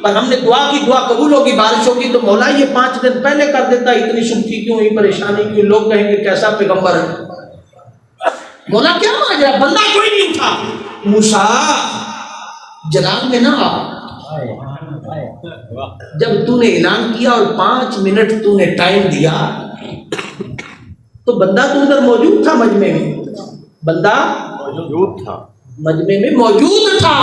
پر ہم نے دعا کی، دعا قبول ہوگی، بارش ہوگی، تو مولا یہ 5 دن پہلے کر دیتا، اتنی سختی کیوں، یہ پریشانی کیوں، لوگ کہیں گے کیسا پیغمبر ہے، مولا کیا ماجرا، بندہ کوئی نہیں اٹھا۔ موسیٰ جلال میں نہ آ، جب تو نے اعلان کیا اور 5 منٹ تو نے ٹائم دیا تو بندہ تو ادھر موجود تھا، مجمع میں بندہ موجود تھا، مجمع میں موجود تھا،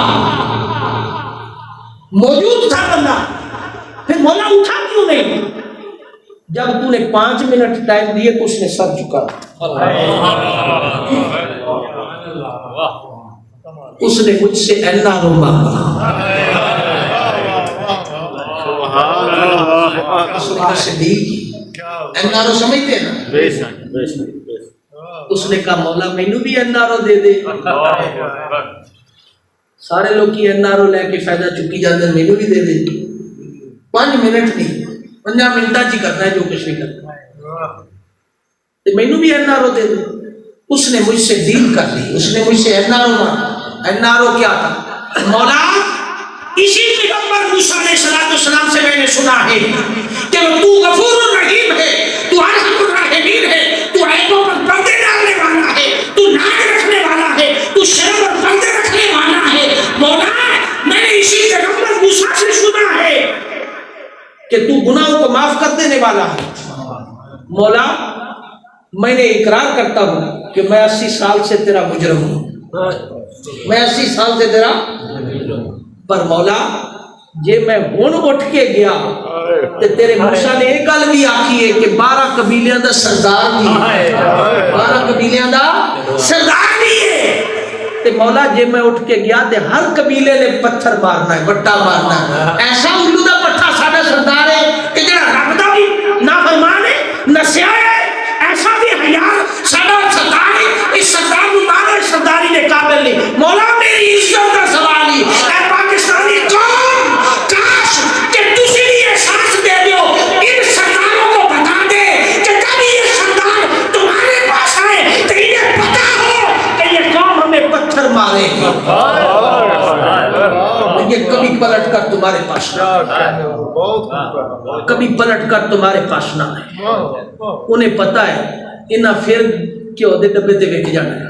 موجود تھا بندہ، پھر مولا اٹھا کیوں نہیں؟ جب تو نے 5 منٹ ٹائم دیے تو اس نے سر جھکا، اس نے مجھ سے اینا رو مانگا، اس نے مجھ سے ڈیل کی، اینا رو سمجھتے ہیں نا، بے شک بے شک بے شک۔ اس نے کہا مولا مینو بھی این آر او دے دے، سارے لوگ کی این آر او لے کے فائدہ چکی جاتے ہیں، مینو بھی دے دے، 5 منٹ نہیں 50 منٹاں چی کرنا ہے جو کچھ بھی کرنا ہے، مینو بھی این آر او دے دے۔ اس نے مجھ سے ڈیل کر لی، اس نے مجھ سے این آر او مانگا۔ این آر او کیا تھا؟ مولا اسی پیغمبر موسیٰ علیہ السلام سے میں نے سنا ہے کہ تو غفور الرحیم ہے، تو ارحم الراحمین ہے، تو عیبوں پر پردے ڈالنے والا ہے، تو ناز رکھنے والا ہے، تو شرم اور پردے رکھنے والا ہے۔ مولا میں نے اسی پیغمبر موسیٰ سے سنا ہے کہ تو گناہوں کو معاف کر دینے والا ہے۔ مولا میں نے اقرار کرتا ہوں کہ میں 80 سال سے تیرا مجرم ہوں، میں 80 سال سے تیرا، پر مولا جے میں ہون اٹھ کے گیا تے تیرے موسیٰ نے ایک گل بھی آکھی ہے کہ 12 قبیلیاں دا سردار بھی ہے، 12 قبیلیاں دا سردار بھی ہے، تے مولا جے میں اٹھ کے گیا تے ہر قبیلے نے پتھر مارنا ہے، بٹا مارنا ہے، ایسا الو دا پٹھا ساڈا سردار ہے کہ جڑا رب دا بھی نافرمان ہے، نسیا ہے، ایسا بھی حیار ساڈا سردار ہے، اس سردار نو مارو، اس سرداری دے قابل نہیں۔ مولا میری عزت دا سوال ہی اے پاکستانی قوم، کاش کہ تسی بھی احساس دے دیو، ان سرداروں کو بتا دے کہ کبھی یہ سردار تمہارے پاس آئے تو انہیں پتا ہو کہ یہ قوم ہمیں پتھر مارے گی، یہ کبھی پلٹ کر تمہارے پاس نہ آئے، کبھی پلٹ کر تمہارے پاس نہ آئے۔ انہیں پتا ہے انہاں پھر کیوں دے ڈبے تے وک جانا ہے،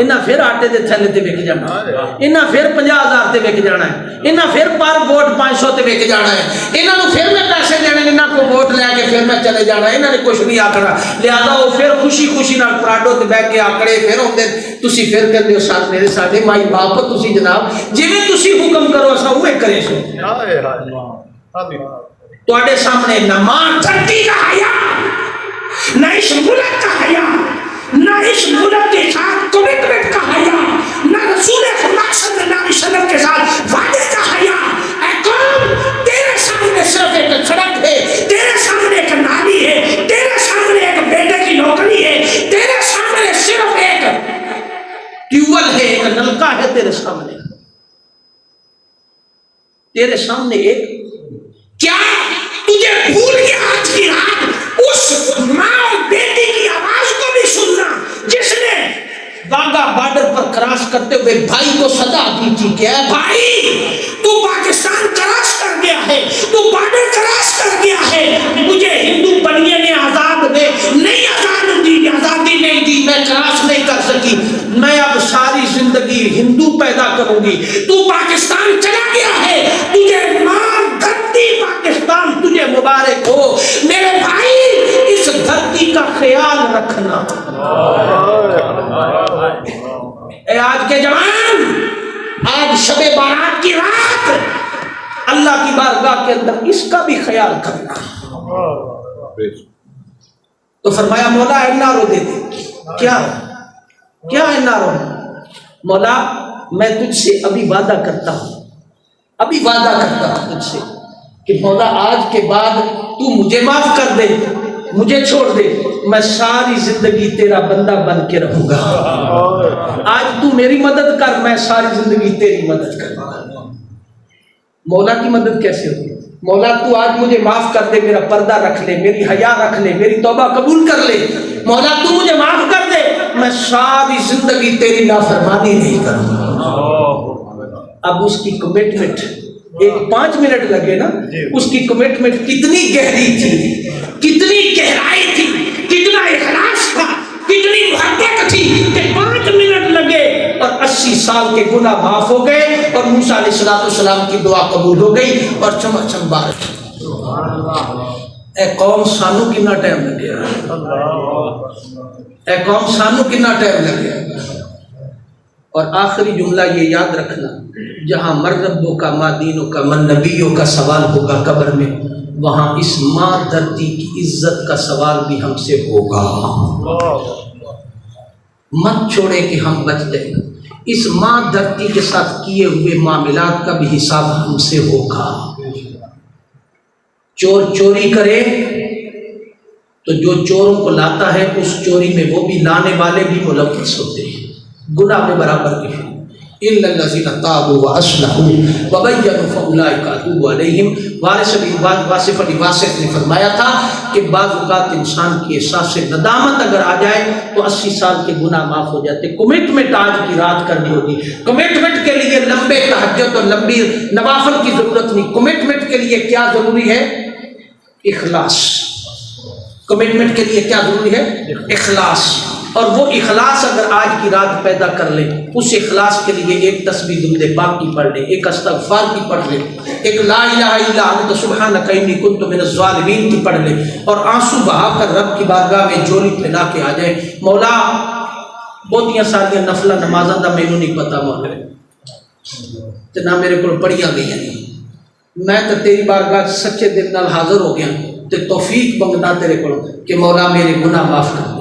انہاں پھر آٹے دے تھیلے تے وک جانا ہے، انہاں پھر 50,000 تے وک جانا ہے، انہاں پھر پر ووٹ 500 تے وک جانا ہے، انہاں نو پھر میں پیسے دینے، انہاں کو ووٹ لے کے پھر میں چلے جانا ہے، انہاں نے کچھ نہیں آکڑا، لہذا وہ پھر خوشی خوشی نال پراڈو تے بیٹھ کے آکڑے پھر ہوندے، تسی پھر کہندے ہو ساتھ میرے ساتھ مائی باپ تسی جناب جویں تسی حکم کرو اساں اوے کرے سو۔ تواڈے سامنے نہ ماں دھرتی کا حیا، نہ اس ملک کا حیا، نہ اس ملک کے ساتھ کمٹمنٹ کا حیا، نہ رسول خدا صلی اللہ علیہ وسلم کے ساتھ وعدے کا حیا۔ اے قوم تیرے سامنے صرف ایک سڑک ہے، تیرے سامنے ایک نالی ہے، تیرے سامنے ایک بیٹے کی نوکری ہے، تیرے سامنے صرف ایک ٹیوبل ہے، ایک نلکا ہے تیرے سامنے، تیرے سامنے ایک کیا تجھے بھول گیا آج کی رات اس ماں اور بیٹی کی آواز کو بھی سننا جس نے واگا بارڈر پر کراس کرتے ہوئے بھائی کو صدا دی تھی کہ اے بھائی تو پاکستان کراس کر گیا ہے، تو بارڈر کراس کر گیا ہے، مجھے ہندو بنیے نے آزاد دے نہیں، آزاد دی آزادی نہیں دی، میں کراس نہیں کر سکی، میں اب ساری زندگی ہندو پیدا کروں گی، تو پاکستان چلا گیا ہے، تجھے ماں دھرتی پاکستان تجھے مبارک ہو، میرے بھائی اس دھرتی کا خیال رکھنا۔ اے آج کے جوان، آج شب بارات کی رات اللہ کی بارگاہ کے اندر اس کا بھی خیال کرنا۔ تو فرمایا مولا این آر او دے دے، کیا کیا این آر او؟ مولا میں تجھ سے ابھی وعدہ کرتا ہوں، ابھی وعدہ کرتا ہوں تجھ سے کہ مولا آج کے بعد تو مجھے معاف کر دے، مجھے چھوڑ دے، میں ساری زندگی تیرا بندہ بن کے رہوں گا، آج تو میری مدد کر، میں ساری زندگی تیری مدد کروں گا۔ مولا کی مدد کیسے ہوگی؟ مولا تو آج مجھے معاف کر دے، میرا پردہ رکھ لے، میری حیا رکھ لے، میری توبہ قبول کر لے، مولا تو مجھے معاف کر دے، میں ساری زندگی تیری نافرمانی نہیں کروں گا۔ اب اس کی کمٹمنٹ، ایک 5 منٹ لگے نا، اس کی کمٹمنٹ کتنی گہری تھی، کتنی گہرائی تھی، کتنا اخلاص تھا، کتنی محبت تھی کہ 5 منٹ لگے اور 80 سال کے گناہ معاف ہو گئے اور موسیٰ علیہ السلام کی دعا قبول ہو گئی اور چم چم بارش۔ اے قوم سانو کتنا ٹائم لگیا، اے قوم سانو کتنا ٹائم لگیا۔ اور آخری جملہ یہ یاد رکھنا، جہاں من ربوں کا ما دینوں کا من نبیوں کا سوال ہوگا قبر میں، وہاں اس ماں دھرتی کی عزت کا سوال بھی ہم سے ہوگا۔ مت چھوڑے کہ ہم بچ جائیں، اس ماں دھرتی کے ساتھ کیے ہوئے معاملات کا بھی حساب ہم سے ہوگا۔ چور چوری کرے تو جو چوروں کو لاتا ہے اس چوری میں وہ بھی لانے والے بھی ملوث ہوتے ہیں، گناہ میں برابر کے ہیں۔ اِلَّا الَّذِينَ تَابُوا وَأَصْلَحُوا وَبَيَّنُوا فَأُولَٰئِكَ أَتُوبُ عَلَيْهِمْ۔ واصف علی واصف نے فرمایا تھا کہ بعض اوقات انسان کی احساس ندامت اگر آ جائے تو 80 سال کے گناہ معاف ہو جاتے۔ کمٹمنٹ آج کی رات کرنی ہوگی، کمٹمنٹ کے لیے لمبے تہجد اور لمبی نوافل کی ضرورت نہیں، کمٹمنٹ کے لیے کیا ضروری ہے؟ اخلاص۔ کمٹمنٹ کے لیے کیا ضروری ہے؟ اخلاص۔ اور وہ اخلاص اگر آج کی رات پیدا کر لیں، اس اخلاص کے لیے ایک تسبیح درود پاک کی پڑھ لیں، ایک استغفار کی پڑھ لیں، ایک لا الہ الا انت سبحانک انی کنت من الظالمین کی پڑھ لیں، اور آنسو بہا کر رب کی بارگاہ میں جولی پھیلا کے آ جائیں، مولا بہتیاں ساریاں نفلہ نمازاں دا مینوں نہیں پتا مولا، تے نہ میرے کو پڑھیاں گئیاں نہیں، میں تو تیری بارگاہ سچے دل نال حاضر ہو گیا تے توفیق منگنا تیرے کو کہ مولا میرے گناہ معاف کر دے،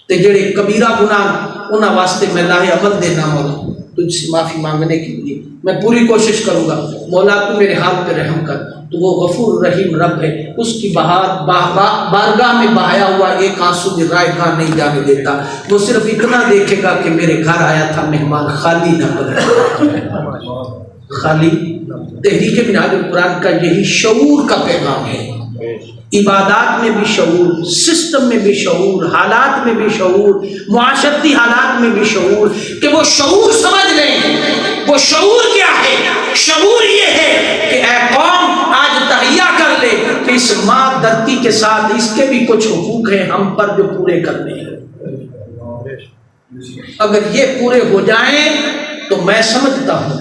تے جڑے کبیرہ گناہ انہاں واسطے میں لاہ عمل دینا مولا، تجھ سے معافی مانگنے کے لیے میں پوری کوشش کروں گا، مولا تو میرے حال پہ رحم کر، تو وہ غفور رحیم رب ہے، اس کی بارگاہ میں بہایا ہوا ایک آنسو بھی رائے گاہ نہیں جانے دیتا، وہ صرف اتنا دیکھے گا کہ میرے گھر آیا تھا مہمان خالی نہ پڑے، خالی۔ تحریک منہاج القرآن کا یہی شعور کا پیغام ہے، عبادات میں بھی شعور، سسٹم میں بھی شعور، حالات میں بھی شعور، معاشرتی حالات میں بھی شعور، کہ وہ شعور سمجھ لیں۔ وہ شعور کیا ہے؟ شعور یہ ہے کہ اے قوم آج تہیہ کر لے کہ اس ماں دھرتی کے ساتھ اس کے بھی کچھ حقوق ہیں ہم پر جو پورے کرنے ہیں۔ اگر یہ پورے ہو جائیں تو میں سمجھتا ہوں،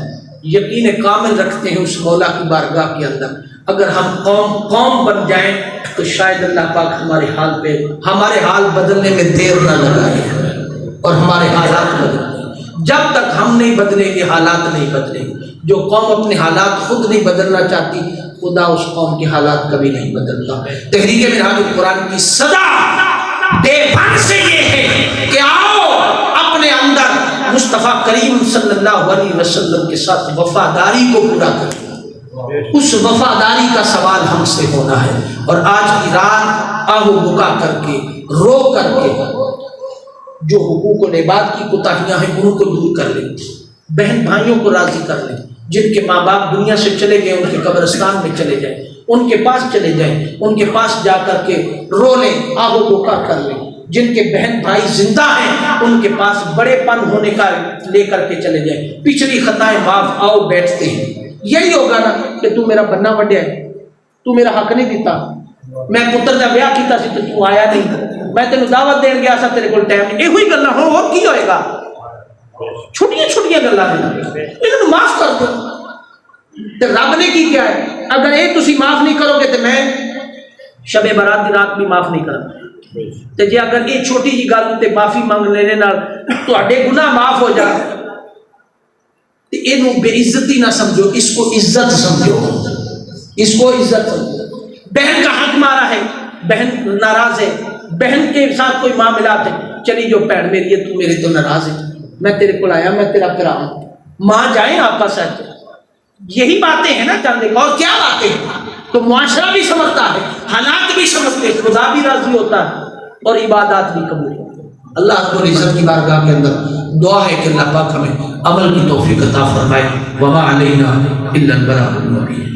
یقین کامل رکھتے ہیں اس مولا کی بارگاہ کے اندر، اگر ہم قوم بن جائیں تو شاید اللہ پاک ہمارے حال بدلنے میں دیر نہ لگائے، اور ہمارے حالات بدلیں۔ جب تک ہم نہیں بدلیں گے حالات نہیں بدلیں گے۔ جو قوم اپنے حالات خود نہیں بدلنا چاہتی، خدا اس قوم کے حالات کبھی نہیں بدلتا۔ تحریک منہاج القرآن کی صدا ڈے ون سے یہ ہے کہ آؤ اپنے اندر مصطفیٰ کریم صلی اللہ علیہ وسلم کے ساتھ وفاداری کو پورا کریں، اس وفاداری کا سوال ہم سے ہونا ہے۔ اور آج کی رات آہو بکا کر کے، رو کر کے، جو حقوق و العباد کی کوتاہیاں ہیں ان کو دور کر لیں، بہن بھائیوں کو راضی کر لیں، جن کے ماں باپ دنیا سے چلے گئے ان کے قبرستان میں چلے جائیں، ان کے پاس چلے جائیں، ان کے پاس جا کر کے رو لیں، آہو بکا کر لیں۔ جن کے بہن بھائی زندہ ہیں ان کے پاس بڑے پن ہونے کا لے کر کے چلے جائیں، پچھلی خطائیں معاف، آؤ بیٹھتے ہیں۔ یہی ہوگا نا کہ تو میرا بننا وڈیا ہے، تو میرا حق نہیں دیتا، میں پتر دا بیاہ کیتا سی تو آیا نہیں، میں تینوں دعوت دین گیا سا تیرے کول ٹائم نہیں، یہ ہوئی گلاں ہو اور کی ہوئے گا؟ چھوٹیاں چھوٹیاں گلاں ہیں، انہوں معاف کر دو۔ تے رب نے کی کیا ہے؟ اگر یہ تسی معاف نہیں کرو گے تو میں شب برات دی رات بھی معاف نہیں کروں، تے جے اگر یہ چھوٹی جی گل تے معافی مانگ لینے نال تہاڈے گناہ معاف ہو جائے، اینو بے عزتی نہ سمجھو، اس کو عزت سمجھو، اس کو عزت سمجھو۔ بہن کا حق مارا ہے، بہن ناراض ہے، بہن کے ساتھ کوئی معاملات ہے، چلی جو بہن میری ہے، تو میرے تو ناراض ہے، میں تیرے کو آیا، میں تیرا کراؤں، ماں جائیں آپس ہے، یہی باتیں ہیں نا چاندے کا، اور کیا باتیں ہیں؟ تو معاشرہ بھی سمجھتا ہے، حالات بھی سمجھتے ہیں، خدا بھی راضی ہوتا ہے اور عبادات بھی قبول ہوتی ہے۔ اللہ رب العزت کی بارگاہ کے اندر دعا ہے کہ اللہ پاک ہمیں عمل کی توفیق عطا فرمائے۔ وما علینا الا البلاغ المبین۔